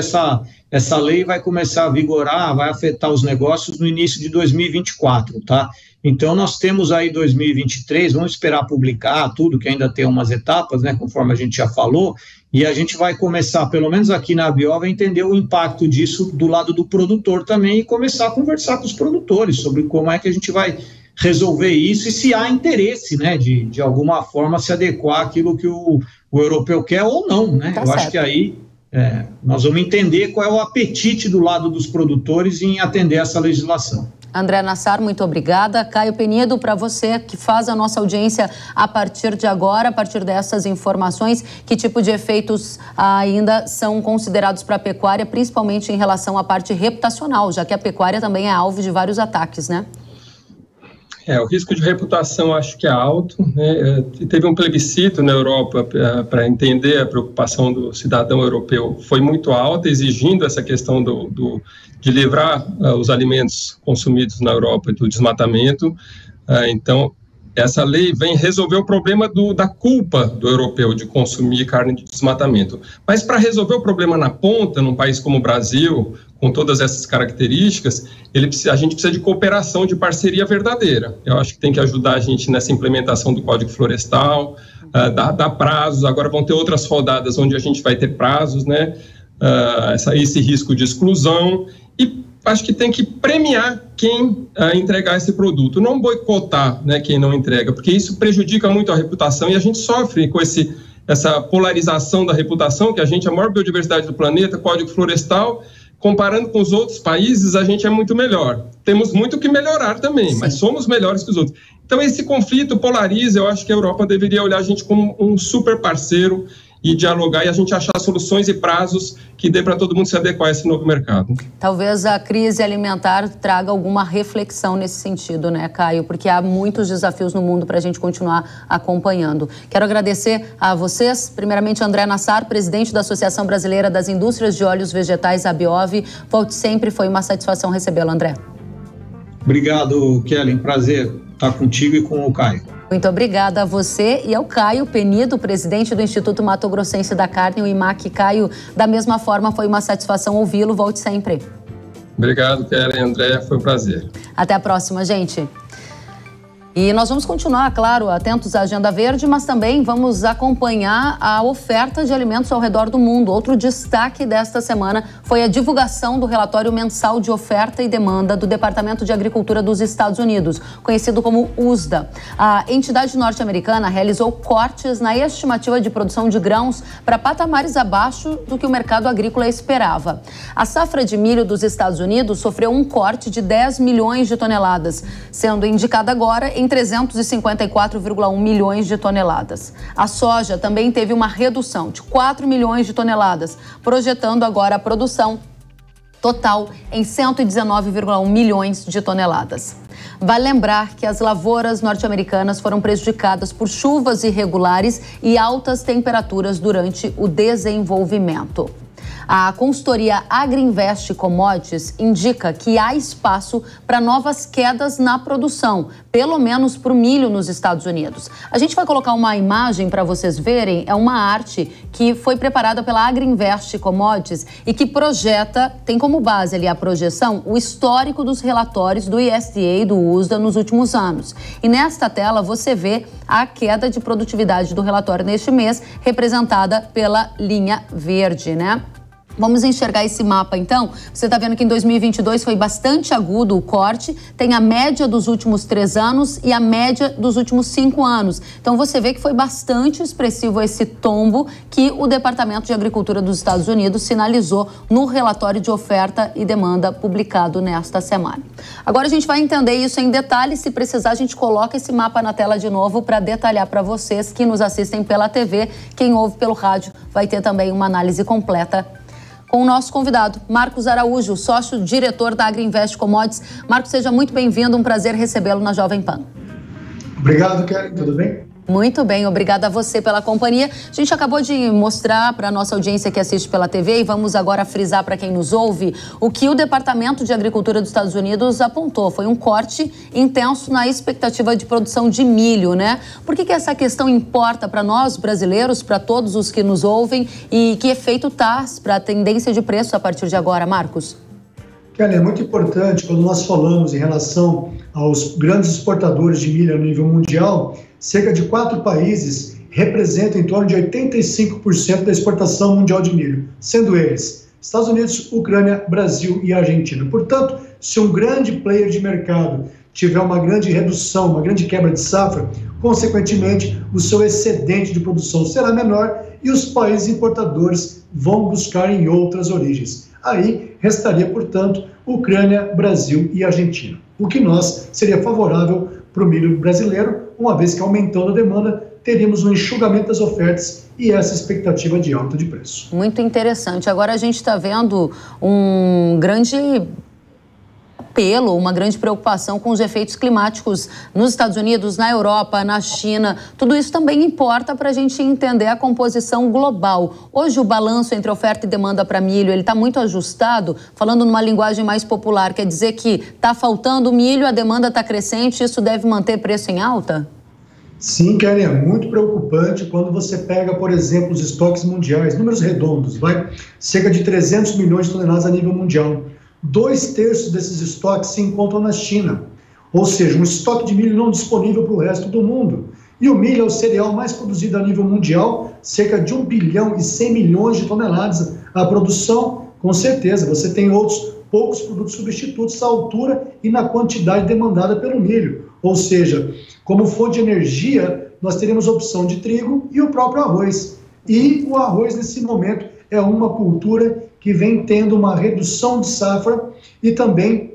essa lei vai começar a vigorar, vai afetar os negócios no início de 2024, tá? Então, nós temos aí 2023, vamos esperar publicar tudo, que ainda tem umas etapas, né, conforme a gente já falou, e a gente vai começar, pelo menos aqui na Abiova, a entender o impacto disso do lado do produtor também e começar a conversar com os produtores sobre como é que a gente vai resolver isso e se há interesse, né, de alguma forma se adequar àquilo que o europeu quer ou não, né? Tá Eu certo. acho que aí nós vamos entender qual é o apetite do lado dos produtores em atender essa legislação. André Nassar, muito obrigada. Caio Penido, para você que faz a nossa audiência a partir de agora, a partir dessas informações, que tipo de efeitos ainda são considerados para a pecuária, principalmente em relação à parte reputacional, já que a pecuária também é alvo de vários ataques, né? O risco de reputação acho que é alto, né? Teve um plebiscito na Europa para entender a preocupação do cidadão europeu, foi muito alta, exigindo essa questão de livrar os alimentos consumidos na Europa do desmatamento. Então, essa lei vem resolver o problema da culpa do europeu de consumir carne de desmatamento. Mas para resolver o problema na ponta, num país como o Brasil, com todas essas características, a gente precisa de cooperação, de parceria verdadeira. Eu acho que tem que ajudar a gente nessa implementação do Código Florestal, dar prazos. Agora vão ter outras rodadas onde a gente vai ter prazos, né? Esse risco de exclusão, e acho que tem que premiar quem entregar esse produto, não boicotar, né, quem não entrega, porque isso prejudica muito a reputação e a gente sofre com essa polarização da reputação, que a gente é a maior biodiversidade do planeta, Código Florestal, comparando com os outros países, a gente é muito melhor. Temos muito que melhorar também, sim, mas somos melhores que os outros. Então esse conflito polariza, eu acho que a Europa deveria olhar a gente como um super parceiro e dialogar e a gente achar soluções e prazos que dê para todo mundo se adequar a esse novo mercado. Talvez a crise alimentar traga alguma reflexão nesse sentido, né, Caio? Porque há muitos desafios no mundo para a gente continuar acompanhando. Quero agradecer a vocês, primeiramente André Nassar, presidente da Associação Brasileira das Indústrias de Óleos Vegetais, Abiove. Volte sempre, foi uma satisfação recebê-lo, André. Obrigado, Kellen, prazer estar contigo e com o Caio. Muito obrigada a você e ao Caio Penido, presidente do Instituto Mato Grossense da Carne, o IMAC. Caio, da mesma forma, foi uma satisfação ouvi-lo. Volte sempre. Obrigado, Kellen, André, foi um prazer. Até a próxima, gente. E nós vamos continuar, claro, atentos à Agenda Verde, mas também vamos acompanhar a oferta de alimentos ao redor do mundo. Outro destaque desta semana foi a divulgação do relatório mensal de oferta e demanda do Departamento de Agricultura dos Estados Unidos, conhecido como USDA. A entidade norte-americana realizou cortes na estimativa de produção de grãos para patamares abaixo do que o mercado agrícola esperava. A safra de milho dos Estados Unidos sofreu um corte de 10 milhões de toneladas, sendo indicada agora em 354,1 milhões de toneladas. A soja também teve uma redução de 4 milhões de toneladas, projetando agora a produção total em 119,1 milhões de toneladas. Vale lembrar que as lavouras norte-americanas foram prejudicadas por chuvas irregulares e altas temperaturas durante o desenvolvimento. A consultoria Agriinvest Commodities indica que há espaço para novas quedas na produção, pelo menos para o milho nos Estados Unidos. A gente vai colocar uma imagem para vocês verem, é uma arte que foi preparada pela Agriinvest Commodities e que tem como base ali a projeção, o histórico dos relatórios do USDA e do USDA nos últimos anos. E nesta tela você vê a queda de produtividade do relatório neste mês, representada pela linha verde, né? Vamos enxergar esse mapa, então. Você está vendo que em 2022 foi bastante agudo o corte, tem a média dos últimos 3 anos e a média dos últimos 5 anos. Então, você vê que foi bastante expressivo esse tombo que o Departamento de Agricultura dos Estados Unidos sinalizou no relatório de oferta e demanda publicado nesta semana. Agora, a gente vai entender isso em detalhe. Se precisar, a gente coloca esse mapa na tela de novo para detalhar para vocês que nos assistem pela TV. Quem ouve pelo rádio vai ter também uma análise completa com o nosso convidado, Marcos Araújo, sócio-diretor da Agriinvest Commodities. Marcos, seja muito bem-vindo, um prazer recebê-lo na Jovem Pan. Obrigado, Kelly, tudo bem? Muito bem, obrigada a você pela companhia. A gente acabou de mostrar para a nossa audiência que assiste pela TV e vamos agora frisar para quem nos ouve o que o Departamento de Agricultura dos Estados Unidos apontou. Foi um corte intenso na expectativa de produção de milho, né? Por que essa questão importa para nós, brasileiros, para todos os que nos ouvem e que efeito traz para a tendência de preço a partir de agora, Marcos? Kelly, é muito importante quando nós falamos em relação aos grandes exportadores de milho a nível mundial. Cerca de 4 países representam em torno de 85% da exportação mundial de milho, sendo eles Estados Unidos, Ucrânia, Brasil e Argentina. Portanto, se um grande player de mercado tiver uma grande redução, uma grande quebra de safra, consequentemente, o seu excedente de produção será menor e os países importadores vão buscar em outras origens. Aí restaria, portanto, Ucrânia, Brasil e Argentina, o que seria favorável para o milho brasileiro, uma vez que aumentando a demanda, teríamos um enxugamento das ofertas e essa expectativa de alta de preço. Muito interessante. Agora a gente está vendo um grande apelo, uma grande preocupação com os efeitos climáticos nos Estados Unidos, na Europa, na China. Tudo isso também importa para a gente entender a composição global. Hoje o balanço entre oferta e demanda para milho, ele está muito ajustado, falando numa linguagem mais popular, quer dizer que está faltando milho, a demanda está crescente, isso deve manter preço em alta? Sim, Kelly, é muito preocupante quando você pega, por exemplo, os estoques mundiais, números redondos, cerca de 300 milhões de toneladas a nível mundial. 2/3 desses estoques se encontram na China, ou seja, um estoque de milho não disponível para o resto do mundo. E o milho é o cereal mais produzido a nível mundial, cerca de 1 bilhão e 100 milhões de toneladas a produção. Com certeza, você tem outros poucos produtos substitutos à altura e na quantidade demandada pelo milho. Ou seja, como fonte de energia, nós teremos a opção de trigo e o próprio arroz. E o arroz, nesse momento, é uma cultura que vem tendo uma redução de safra e também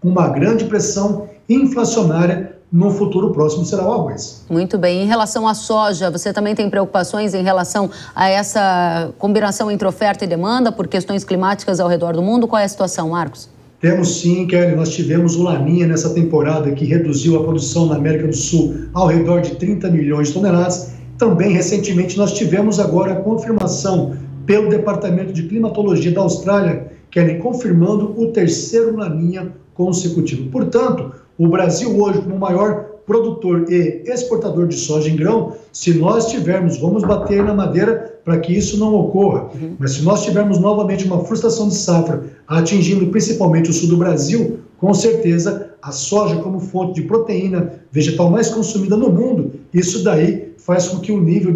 uma grande pressão inflacionária no futuro próximo será o arroz. Muito bem. Em relação à soja, você também tem preocupações em relação a essa combinação entre oferta e demanda por questões climáticas ao redor do mundo? Qual é a situação, Marcos? Temos sim, Kelly. Nós tivemos o Laninha nessa temporada que reduziu a produção na América do Sul ao redor de 30 milhões de toneladas. Também, recentemente, nós tivemos agora a confirmação pelo Departamento de Climatologia da Austrália, Kelly, confirmando o 3º Laninha consecutivo. Portanto, o Brasil hoje, como o maior produtor e exportador de soja em grão, se nós tivermos, vamos bater na madeira para que isso não ocorra, mas se nós tivermos novamente uma frustração de safra atingindo principalmente o sul do Brasil, com certeza a soja como fonte de proteína vegetal mais consumida no mundo, isso daí faz com que o nível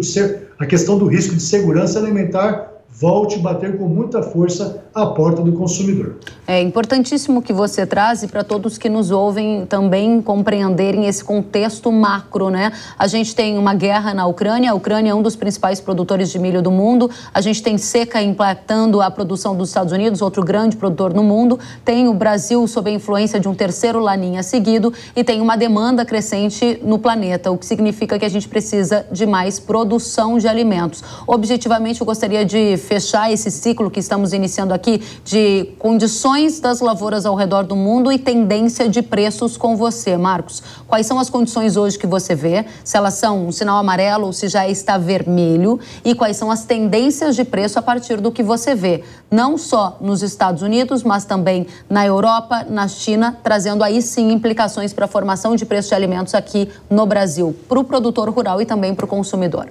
a questão do risco de segurança alimentar volte a bater com muita força à porta do consumidor. É importantíssimo que você traz para todos que nos ouvem também compreenderem esse contexto macro, né? A gente tem uma guerra na Ucrânia, a Ucrânia é um dos principais produtores de milho do mundo, a gente tem seca impactando a produção dos Estados Unidos, outro grande produtor no mundo, tem o Brasil sob a influência de um 3º Laninha seguido e tem uma demanda crescente no planeta, o que significa que a gente precisa de mais produção de alimentos. Objetivamente, eu gostaria de fechar esse ciclo que estamos iniciando aqui de condições das lavouras ao redor do mundo e tendência de preços com você, Marcos. Quais são as condições hoje que você vê? Se elas são um sinal amarelo ou se já está vermelho? E quais são as tendências de preço a partir do que você vê? Não só nos Estados Unidos, mas também na Europa, na China, trazendo aí sim implicações para a formação de preço de alimentos aqui no Brasil, para o produtor rural e também para o consumidor.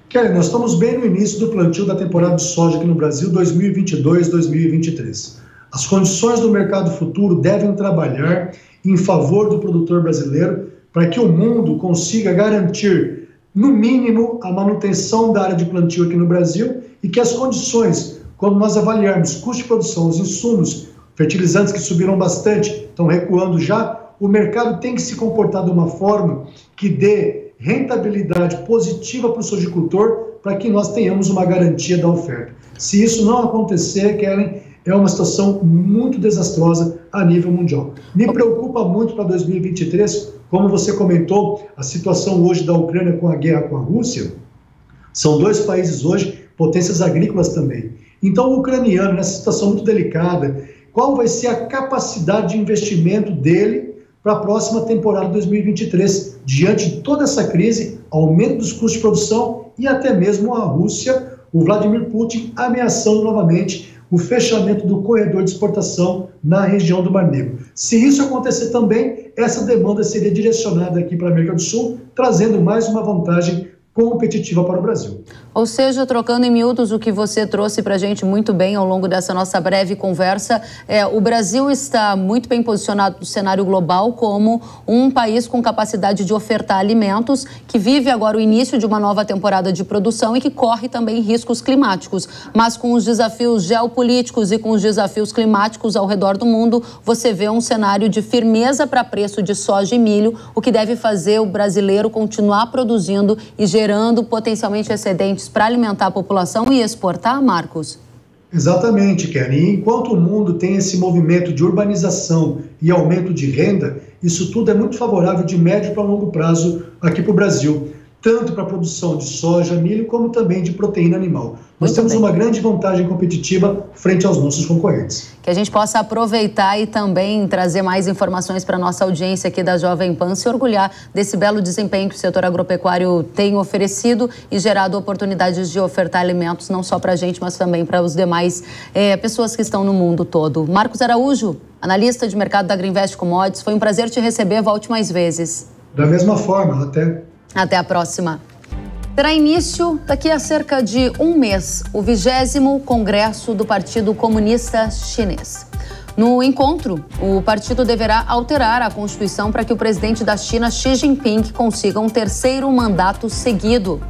Kelly, nós estamos bem no início do plantio da temporada de soja aqui no Brasil 2022-2023. As condições do mercado futuro devem trabalhar em favor do produtor brasileiro para que o mundo consiga garantir, no mínimo, a manutenção da área de plantio aqui no Brasil e que as condições, quando nós avaliarmos custo de produção, os insumos, fertilizantes que subiram bastante, estão recuando já, o mercado tem que se comportar de uma forma que dê rentabilidade positiva para o sojicultor para que nós tenhamos uma garantia da oferta. Se isso não acontecer, Kellen, é uma situação muito desastrosa a nível mundial. Me preocupa muito para 2023, como você comentou, a situação hoje da Ucrânia com a guerra com a Rússia. São 2 países hoje, potências agrícolas também. Então, o ucraniano, nessa situação muito delicada, qual vai ser a capacidade de investimento dele para a próxima temporada 2023, diante de toda essa crise, aumento dos custos de produção e até mesmo a Rússia, o Vladimir Putin ameaçando novamente o fechamento do corredor de exportação na região do Mar Negro. Se isso acontecer também, essa demanda seria direcionada aqui para a América do Sul, trazendo mais uma vantagem competitiva para o Brasil. Ou seja, trocando em miúdos o que você trouxe para a gente muito bem ao longo dessa nossa breve conversa, o Brasil está muito bem posicionado no cenário global como um país com capacidade de ofertar alimentos, que vive agora o início de uma nova temporada de produção e que corre também riscos climáticos. Mas com os desafios geopolíticos e com os desafios climáticos ao redor do mundo, você vê um cenário de firmeza para preço de soja e milho, o que deve fazer o brasileiro continuar produzindo e gerando potencialmente excedentes para alimentar a população e exportar, Marcos? Exatamente, Kelly. E enquanto o mundo tem esse movimento de urbanização e aumento de renda, isso tudo é muito favorável de médio para longo prazo aqui para o Brasil, tanto para a produção de soja, milho, como também de proteína animal. Nós temos uma grande vantagem competitiva frente aos nossos concorrentes. Que a gente possa aproveitar e também trazer mais informações para a nossa audiência aqui da Jovem Pan, se orgulhar desse belo desempenho que o setor agropecuário tem oferecido e gerado oportunidades de ofertar alimentos, não só para a gente, mas também para os demais pessoas que estão no mundo todo. Marcos Araújo, analista de mercado da Agriinvest Commodities, foi um prazer te receber, volte mais vezes. Da mesma forma, Até a próxima. Terá início daqui a cerca de um mês o 20º Congresso do Partido Comunista Chinês. No encontro, o partido deverá alterar a Constituição para que o presidente da China, Xi Jinping, consiga um terceiro mandato seguido.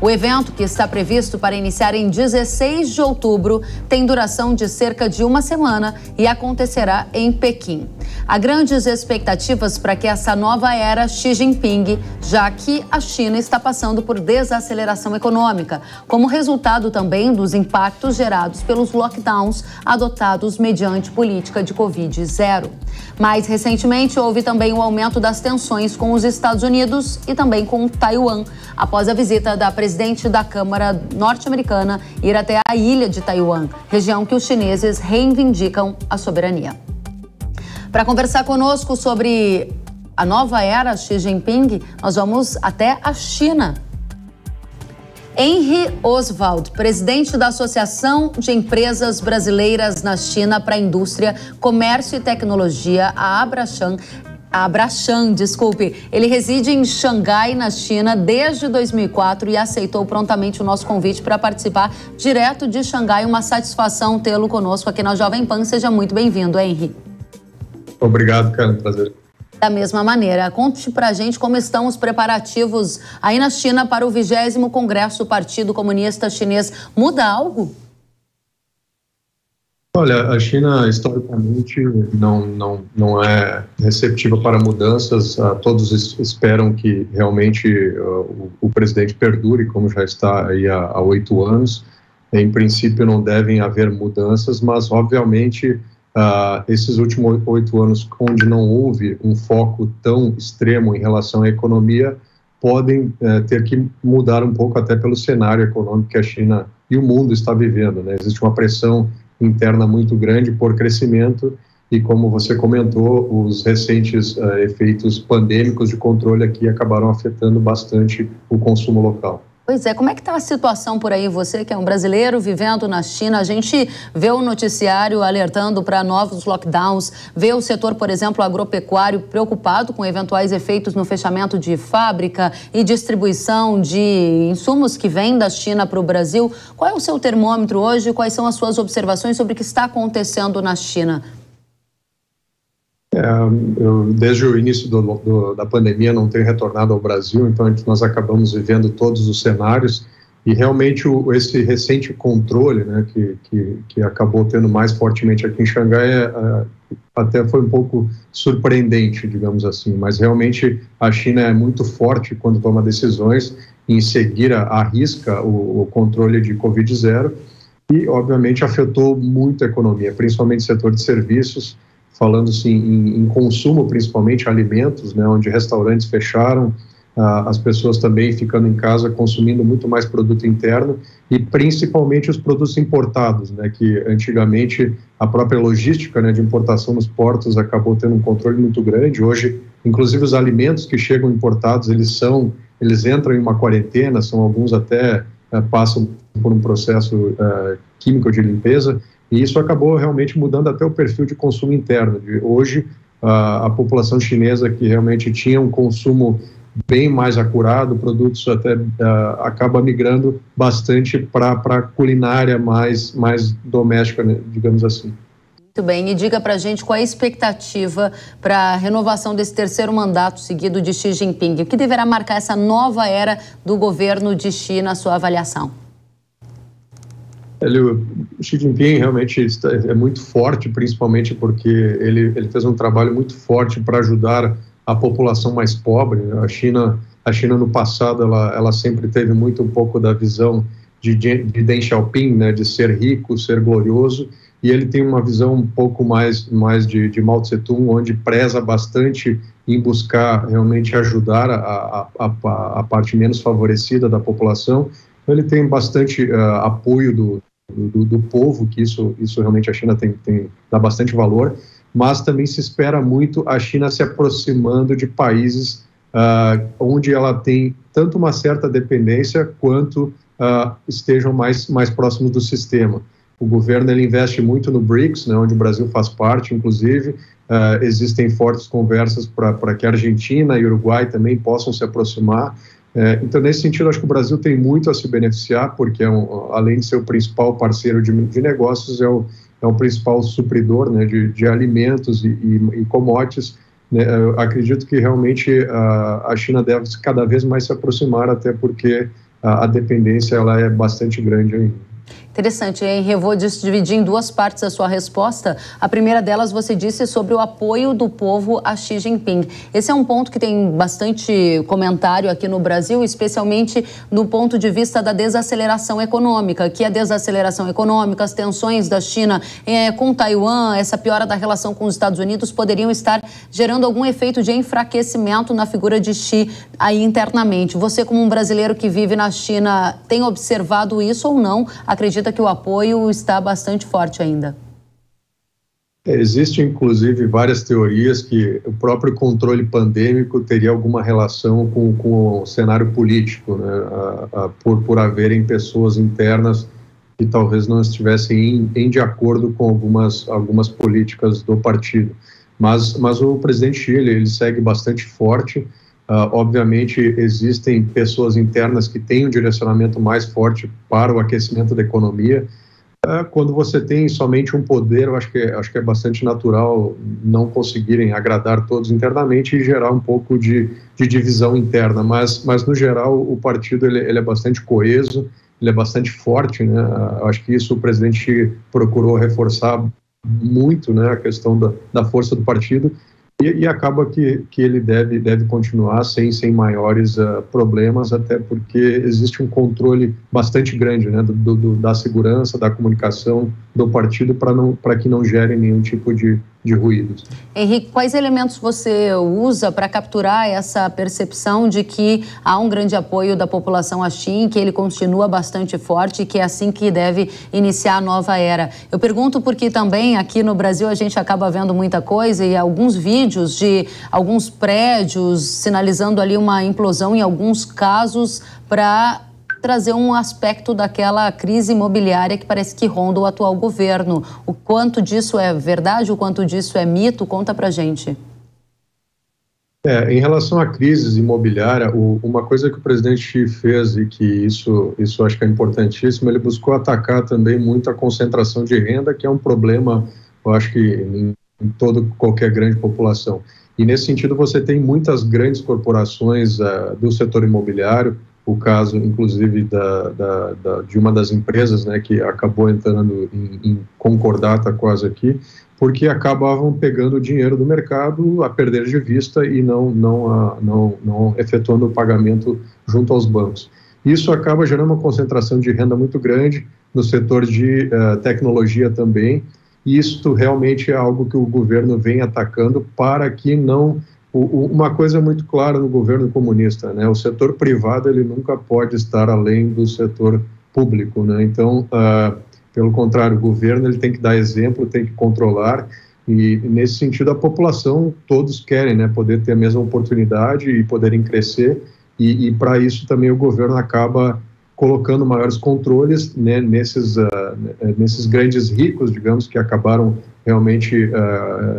O evento, que está previsto para iniciar em 16 de outubro, tem duração de cerca de uma semana e acontecerá em Pequim. Há grandes expectativas para que essa nova era Xi Jinping, já que a China está passando por desaceleração econômica, como resultado também dos impactos gerados pelos lockdowns adotados mediante política de Covid-0. Mais recentemente, houve também o aumento das tensões com os Estados Unidos e também com Taiwan, após a visita da presidente da Câmara norte-americana ir até a ilha de Taiwan, região que os chineses reivindicam a soberania. Para conversar conosco sobre a nova era Xi Jinping, nós vamos até a China. Henry Oswald, presidente da Associação de Empresas Brasileiras na China para a Indústria, Comércio e Tecnologia, a Abrachan, ele reside em Xangai, na China, desde 2004 e aceitou prontamente o nosso convite para participar direto de Xangai. Uma satisfação tê-lo conosco aqui na Jovem Pan. Seja muito bem-vindo, Henry. Obrigado, cara. Prazer. Da mesma maneira, conte pra gente como estão os preparativos aí na China para o 20º Congresso do Partido Comunista Chinês. Muda algo? Olha, a China historicamente não é receptiva para mudanças. Todos esperam que realmente o presidente perdure, como já está aí há 8 anos. Em princípio não devem haver mudanças, mas obviamente esses últimos 8 anos, onde não houve um foco tão extremo em relação à economia, podem ter que mudar um pouco até pelo cenário econômico que a China e o mundo está vivendo, né? Existe uma pressão interna muito grande por crescimento e, como você comentou, os recentes efeitos pandêmicos de controle aqui acabaram afetando bastante o consumo local. Pois é, como é que está a situação por aí? Você que é um brasileiro vivendo na China, a gente vê o noticiário alertando para novos lockdowns, vê o setor, por exemplo, agropecuário preocupado com eventuais efeitos no fechamento de fábrica e distribuição de insumos que vêm da China para o Brasil. Qual é o seu termômetro hoje? Quais são as suas observações sobre o que está acontecendo na China? Desde o início da pandemia não tenho retornado ao Brasil, então nós acabamos vivendo todos os cenários e realmente esse recente controle, né, que acabou tendo mais fortemente aqui em Xangai até foi um pouco surpreendente, digamos assim, mas realmente a China é muito forte quando toma decisões em seguir à risca o controle de Covid-0 e obviamente afetou muito a economia, principalmente o setor de serviços, falando assim, em consumo, principalmente alimentos, né, onde restaurantes fecharam, as pessoas também ficando em casa, consumindo muito mais produto interno e principalmente os produtos importados, né, que antigamente a própria logística, né, de importação nos portos acabou tendo um controle muito grande. Hoje, inclusive os alimentos que chegam importados, eles entram em uma quarentena, são alguns até passam por um processo químico de limpeza, e isso acabou realmente mudando até o perfil de consumo interno. Hoje, a população chinesa que realmente tinha um consumo bem mais acurado, produtos até acaba migrando bastante para a culinária mais doméstica, né, digamos assim. Muito bem, e diga para a gente qual é a expectativa para a renovação desse terceiro mandato seguido de Xi Jinping. O que deverá marcar essa nova era do governo de Xi na sua avaliação? O Xi Jinping realmente é muito forte, principalmente porque ele fez um trabalho muito forte para ajudar a população mais pobre. A China no passado, ela sempre teve muito um pouco da visão de Deng Xiaoping, né, de ser rico, ser glorioso, e ele tem uma visão um pouco mais de Mao Tse-tung, onde preza bastante em buscar realmente ajudar a parte menos favorecida da população. Então, ele tem bastante apoio do povo, que isso realmente a China dá bastante valor, mas também se espera muito a China se aproximando de países onde ela tem tanto uma certa dependência quanto estejam mais próximos do sistema. O governo ele investe muito no BRICS, né, onde o Brasil faz parte, inclusive. Existem fortes conversas para que a Argentina e o Uruguai também possam se aproximar. Então, nesse sentido, acho que o Brasil tem muito a se beneficiar, porque além de ser o principal parceiro de negócios, é o principal supridor, né, de alimentos e commodities. Né. Eu acredito que realmente a China deve cada vez mais se aproximar, até porque a dependência ela é bastante grande ainda. Interessante, hein? Eu vou dividir em duas partes a sua resposta. A primeira delas você disse sobre o apoio do povo a Xi Jinping. Esse é um ponto que tem bastante comentário aqui no Brasil, especialmente no ponto de vista da desaceleração econômica, que a desaceleração econômica, as tensões da China com Taiwan, essa piora da relação com os Estados Unidos poderiam estar gerando algum efeito de enfraquecimento na figura de Xi aí internamente. Você, como um brasileiro que vive na China, tem observado isso ou não? Acredita que o apoio está bastante forte ainda? Existem, inclusive, várias teorias que o próprio controle pandêmico teria alguma relação com o cenário político, né? Por haverem pessoas internas que talvez não estivessem de acordo com algumas políticas do partido. Mas o presidente Xi, ele segue bastante forte. Obviamente, existem pessoas internas que têm um direcionamento mais forte para o aquecimento da economia. Quando você tem somente um poder, eu acho que é bastante natural não conseguirem agradar todos internamente e gerar um pouco de divisão interna. Mas no geral, o partido ele é bastante coeso, ele é bastante forte, né? Eu acho que isso o presidente procurou reforçar muito, né, a questão da força do partido. E acaba que ele deve continuar sem maiores problemas, até porque existe um controle bastante grande, né, da segurança, da comunicação do partido para que não gere nenhum tipo de ruídos. Henrique, quais elementos você usa para capturar essa percepção de que há um grande apoio da população a Xi, que ele continua bastante forte e que é assim que deve iniciar a nova era? Eu pergunto porque também aqui no Brasil a gente acaba vendo muita coisa e alguns vídeos de alguns prédios sinalizando ali uma implosão em alguns casos para trazer um aspecto daquela crise imobiliária que parece que ronda o atual governo. O quanto disso é verdade, o quanto disso é mito? Conta pra gente. Em relação à crise imobiliária, uma coisa que o presidente Xi fez e que isso acho que é importantíssimo, ele buscou atacar também muito a concentração de renda, que é um problema, eu acho que em qualquer grande população. E nesse sentido você tem muitas grandes corporações do setor imobiliário, o caso, inclusive, de uma das empresas, né, que acabou entrando em concordata quase aqui, porque acabavam pegando o dinheiro do mercado a perder de vista e não efetuando o pagamento junto aos bancos. Isso acaba gerando uma concentração de renda muito grande no setor de tecnologia também, e isso realmente é algo que o governo vem atacando para que não Uma coisa muito clara no governo comunista, né? O setor privado ele nunca pode estar além do setor público, né? Então, pelo contrário, o governo ele tem que dar exemplo, tem que controlar, e nesse sentido a população todos querem, né? Poder ter a mesma oportunidade e poderem crescer, e para isso também o governo acaba colocando maiores controles, né, nesses grandes ricos, digamos, que acabaram realmente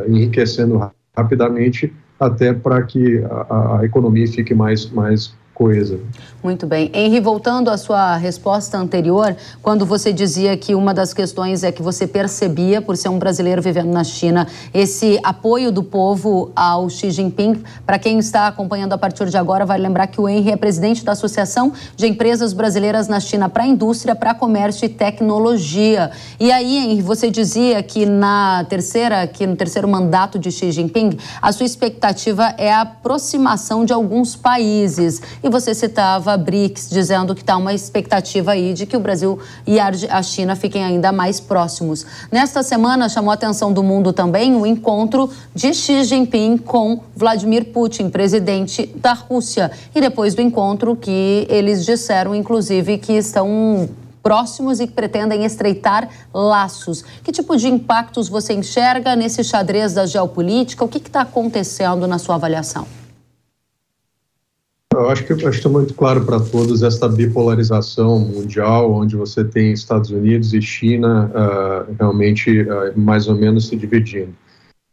enriquecendo rapidamente, até para que a economia fique mais coesa. Muito bem. Henry, voltando à sua resposta anterior, quando você dizia que uma das questões é que você percebia, por ser um brasileiro vivendo na China, esse apoio do povo ao Xi Jinping. Para quem está acompanhando a partir de agora, vai lembrar que o Henry é presidente da Associação de Empresas Brasileiras na China para a Indústria, para Comércio e Tecnologia. E aí, Henry, você dizia que no terceiro mandato de Xi Jinping, a sua expectativa é a aproximação de alguns países. E você citava a BRICS, dizendo que está uma expectativa aí de que o Brasil e a China fiquem ainda mais próximos. Nesta semana, chamou a atenção do mundo também o encontro de Xi Jinping com Vladimir Putin, presidente da Rússia. E depois do encontro, que eles disseram, inclusive, que estão próximos e que pretendem estreitar laços. Que tipo de impactos você enxerga nesse xadrez da geopolítica? O que está acontecendo na sua avaliação? Eu acho que está muito claro para todos essa bipolarização mundial, onde você tem Estados Unidos e China realmente mais ou menos se dividindo.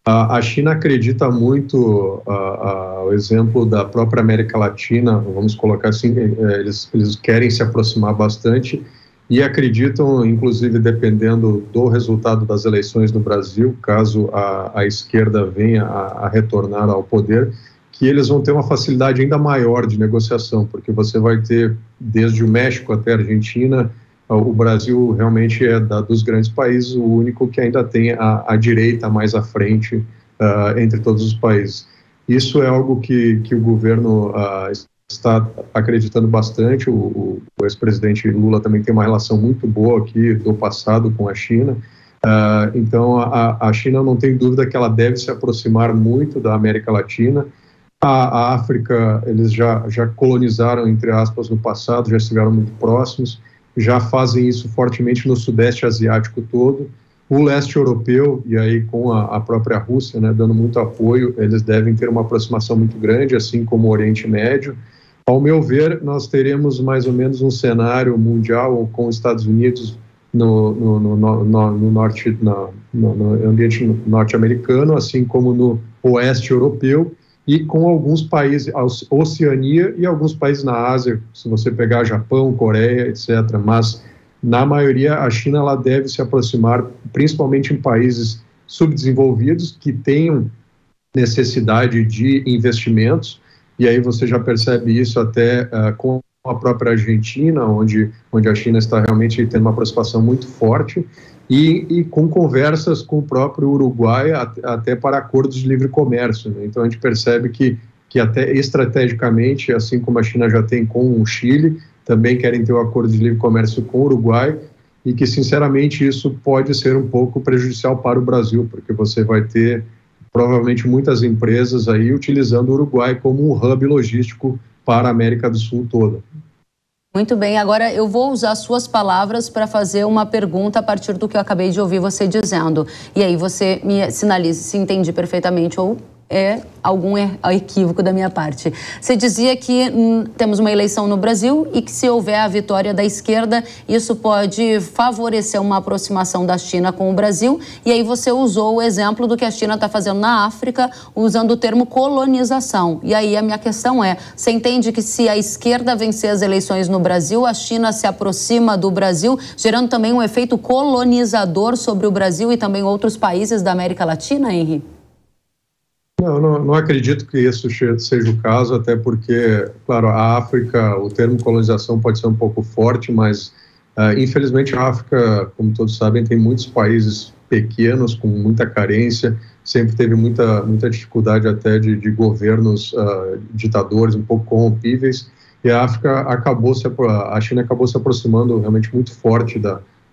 A China acredita muito, o exemplo da própria América Latina, vamos colocar assim, eles querem se aproximar bastante e acreditam, inclusive dependendo do resultado das eleições no Brasil, caso a esquerda venha a retornar ao poder, que eles vão ter uma facilidade ainda maior de negociação, porque você vai ter, desde o México até a Argentina, o Brasil realmente é dos grandes países o único que ainda tem a direita mais à frente entre todos os países. Isso é algo que o governo está acreditando bastante. O ex-presidente Lula também tem uma relação muito boa aqui do passado com a China. Então, a China não tem dúvida que ela deve se aproximar muito da América Latina. A África, eles já colonizaram, entre aspas, no passado, já estiveram muito próximos, já fazem isso fortemente no Sudeste Asiático todo. O leste europeu, e aí com a própria Rússia, né, dando muito apoio, eles devem ter uma aproximação muito grande, assim como o Oriente Médio. Ao meu ver, nós teremos mais ou menos um cenário mundial com os Estados Unidos no ambiente norte-americano, assim como no oeste europeu, e com alguns países, a Oceania e alguns países na Ásia, se você pegar Japão, Coreia, etc. Mas, na maioria, a China ela deve se aproximar, principalmente em países subdesenvolvidos, que tenham necessidade de investimentos, e aí você já percebe isso até com a própria Argentina, onde a China está realmente tendo uma aproximação muito forte, e com conversas com o próprio Uruguai até para acordos de livre comércio, né? Então a gente percebe que até estrategicamente, assim como a China já tem com o Chile, também querem ter um acordo de livre comércio com o Uruguai, e que sinceramente isso pode ser um pouco prejudicial para o Brasil, porque você vai ter provavelmente muitas empresas aí utilizando o Uruguai como um hub logístico para a América do Sul toda. Muito bem, agora eu vou usar suas palavras para fazer uma pergunta a partir do que eu acabei de ouvir você dizendo. E aí você me sinalize se entende perfeitamente ou é algum equívoco da minha parte. Você dizia que temos uma eleição no Brasil e que se houver a vitória da esquerda, isso pode favorecer uma aproximação da China com o Brasil. E aí você usou o exemplo do que a China está fazendo na África, usando o termo colonização. E aí a minha questão é, você entende que se a esquerda vencer as eleições no Brasil, a China se aproxima do Brasil, gerando também um efeito colonizador sobre o Brasil e também outros países da América Latina, Henry? Não acredito que isso seja o caso, até porque, claro, a África, o termo colonização pode ser um pouco forte, mas infelizmente a África, como todos sabem, tem muitos países pequenos, com muita carência, sempre teve muita dificuldade até de governos ditadores um pouco corrompíveis, e a China acabou se aproximando realmente muito forte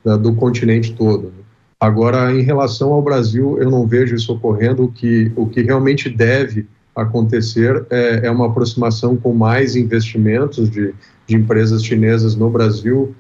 do continente todo. Agora, em relação ao Brasil, eu não vejo isso ocorrendo. O que realmente deve acontecer é uma aproximação com mais investimentos de empresas chinesas no Brasil,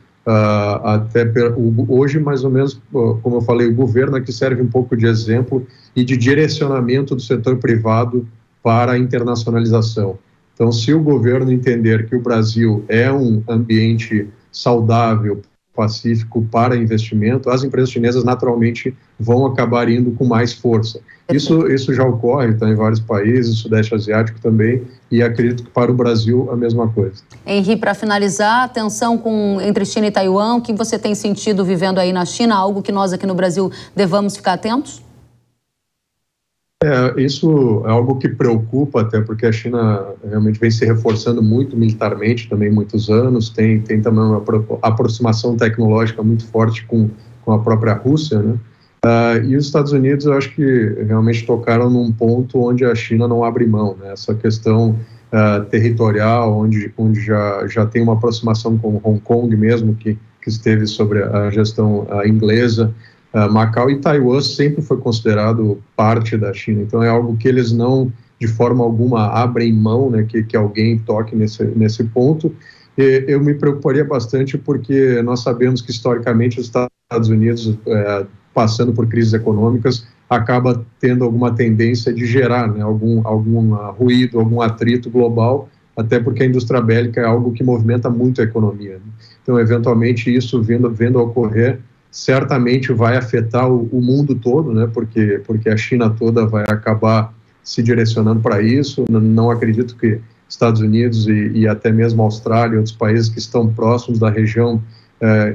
hoje mais ou menos, como eu falei, o governo aqui serve um pouco de exemplo e de direcionamento do setor privado para a internacionalização. Então, se o governo entender que o Brasil é um ambiente saudável, pacífico para investimento, as empresas chinesas naturalmente vão acabar indo com mais força. Isso já ocorre, tá, em vários países, Sudeste Asiático também, e acredito que para o Brasil a mesma coisa. Henri, para finalizar, a tensão entre China e Taiwan, o que você tem sentido vivendo aí na China, algo que nós aqui no Brasil devamos ficar atentos? Isso é algo que preocupa, até porque a China realmente vem se reforçando muito militarmente também muitos anos, tem também uma aproximação tecnológica muito forte com a própria Rússia, né? E os Estados Unidos, eu acho que realmente tocaram num ponto onde a China não abre mão, né? Essa questão territorial, onde já tem uma aproximação com Hong Kong mesmo, que esteve sobre a gestão inglesa. Macau e Taiwan sempre foi considerado parte da China, então é algo que eles não, de forma alguma, abrem mão, né, que alguém toque nesse ponto. E eu me preocuparia bastante porque nós sabemos que, historicamente, os Estados Unidos, passando por crises econômicas, acaba tendo alguma tendência de gerar, né, algum ruído, algum atrito global, até porque a indústria bélica é algo que movimenta muito a economia, né? Então, eventualmente, isso vendo ocorrer, certamente vai afetar o mundo todo, né? Porque a China toda vai acabar se direcionando para isso. Não acredito que Estados Unidos e até mesmo Austrália e outros países que estão próximos da região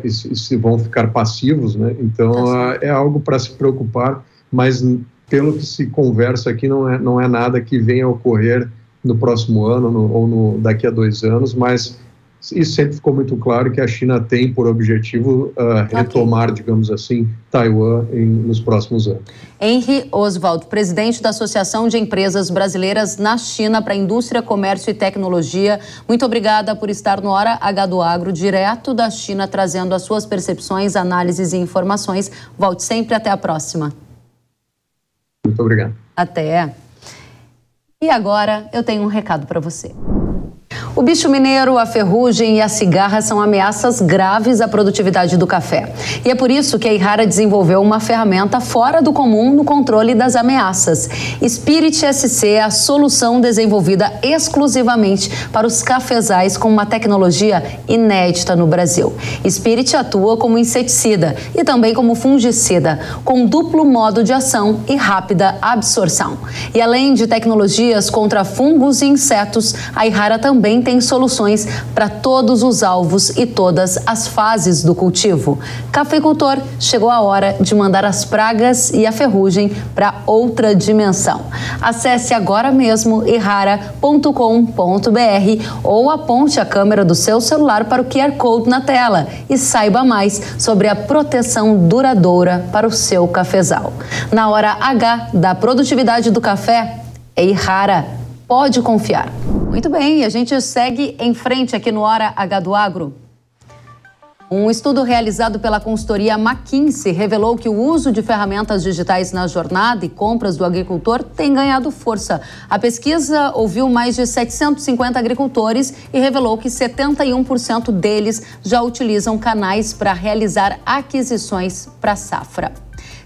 se vão ficar passivos, né? Então é algo para se preocupar, mas pelo que se conversa aqui não é nada que venha a ocorrer no próximo ano ou daqui a 2 anos, mas isso sempre ficou muito claro que a China tem por objetivo retomar, digamos assim, Taiwan nos próximos anos. Henri Oswald, presidente da Associação de Empresas Brasileiras na China para Indústria, Comércio e Tecnologia, muito obrigada por estar no Hora H do Agro, direto da China, trazendo as suas percepções, análises e informações. Volte sempre, até a próxima. Muito obrigado. Até. E agora eu tenho um recado para você. O bicho mineiro, a ferrugem e a cigarra são ameaças graves à produtividade do café. E é por isso que a Yhara desenvolveu uma ferramenta fora do comum no controle das ameaças. Spirit SC é a solução desenvolvida exclusivamente para os cafezais com uma tecnologia inédita no Brasil. Spirit atua como inseticida e também como fungicida, com duplo modo de ação e rápida absorção. E além de tecnologias contra fungos e insetos, a Yhara também tem soluções para todos os alvos e todas as fases do cultivo. Cafeicultor, chegou a hora de mandar as pragas e a ferrugem para outra dimensão. Acesse agora mesmo yhara.com.br ou aponte a câmera do seu celular para o QR Code na tela e saiba mais sobre a proteção duradoura para o seu cafezal. Na hora H da produtividade do café, é Yhara. Pode confiar. Muito bem, a gente segue em frente aqui no Hora H do Agro. Um estudo realizado pela consultoria McKinsey revelou que o uso de ferramentas digitais na jornada e compras do agricultor tem ganhado força. A pesquisa ouviu mais de 750 agricultores e revelou que 71% deles já utilizam canais para realizar aquisições para a safra.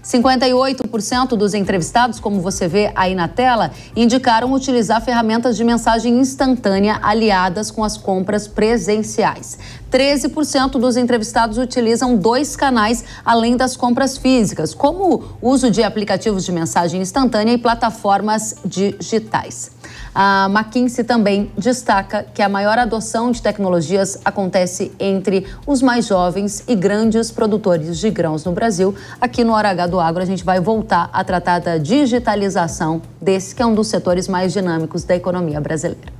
58% dos entrevistados, como você vê aí na tela, indicaram utilizar ferramentas de mensagem instantânea aliadas com as compras presenciais. 13% dos entrevistados utilizam 2 canais além das compras físicas, como o uso de aplicativos de mensagem instantânea e plataformas digitais. A McKinsey também destaca que a maior adoção de tecnologias acontece entre os mais jovens e grandes produtores de grãos no Brasil. Aqui no Hora H do Agro a gente vai voltar a tratar da digitalização desse que é um dos setores mais dinâmicos da economia brasileira.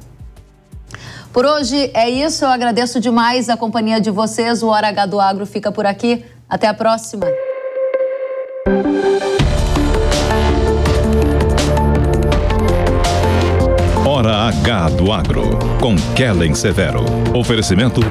Por hoje é isso, eu agradeço demais a companhia de vocês. O Hora H do Agro fica por aqui. Até a próxima. Hora H do Agro, com Kellen Severo. Oferecimento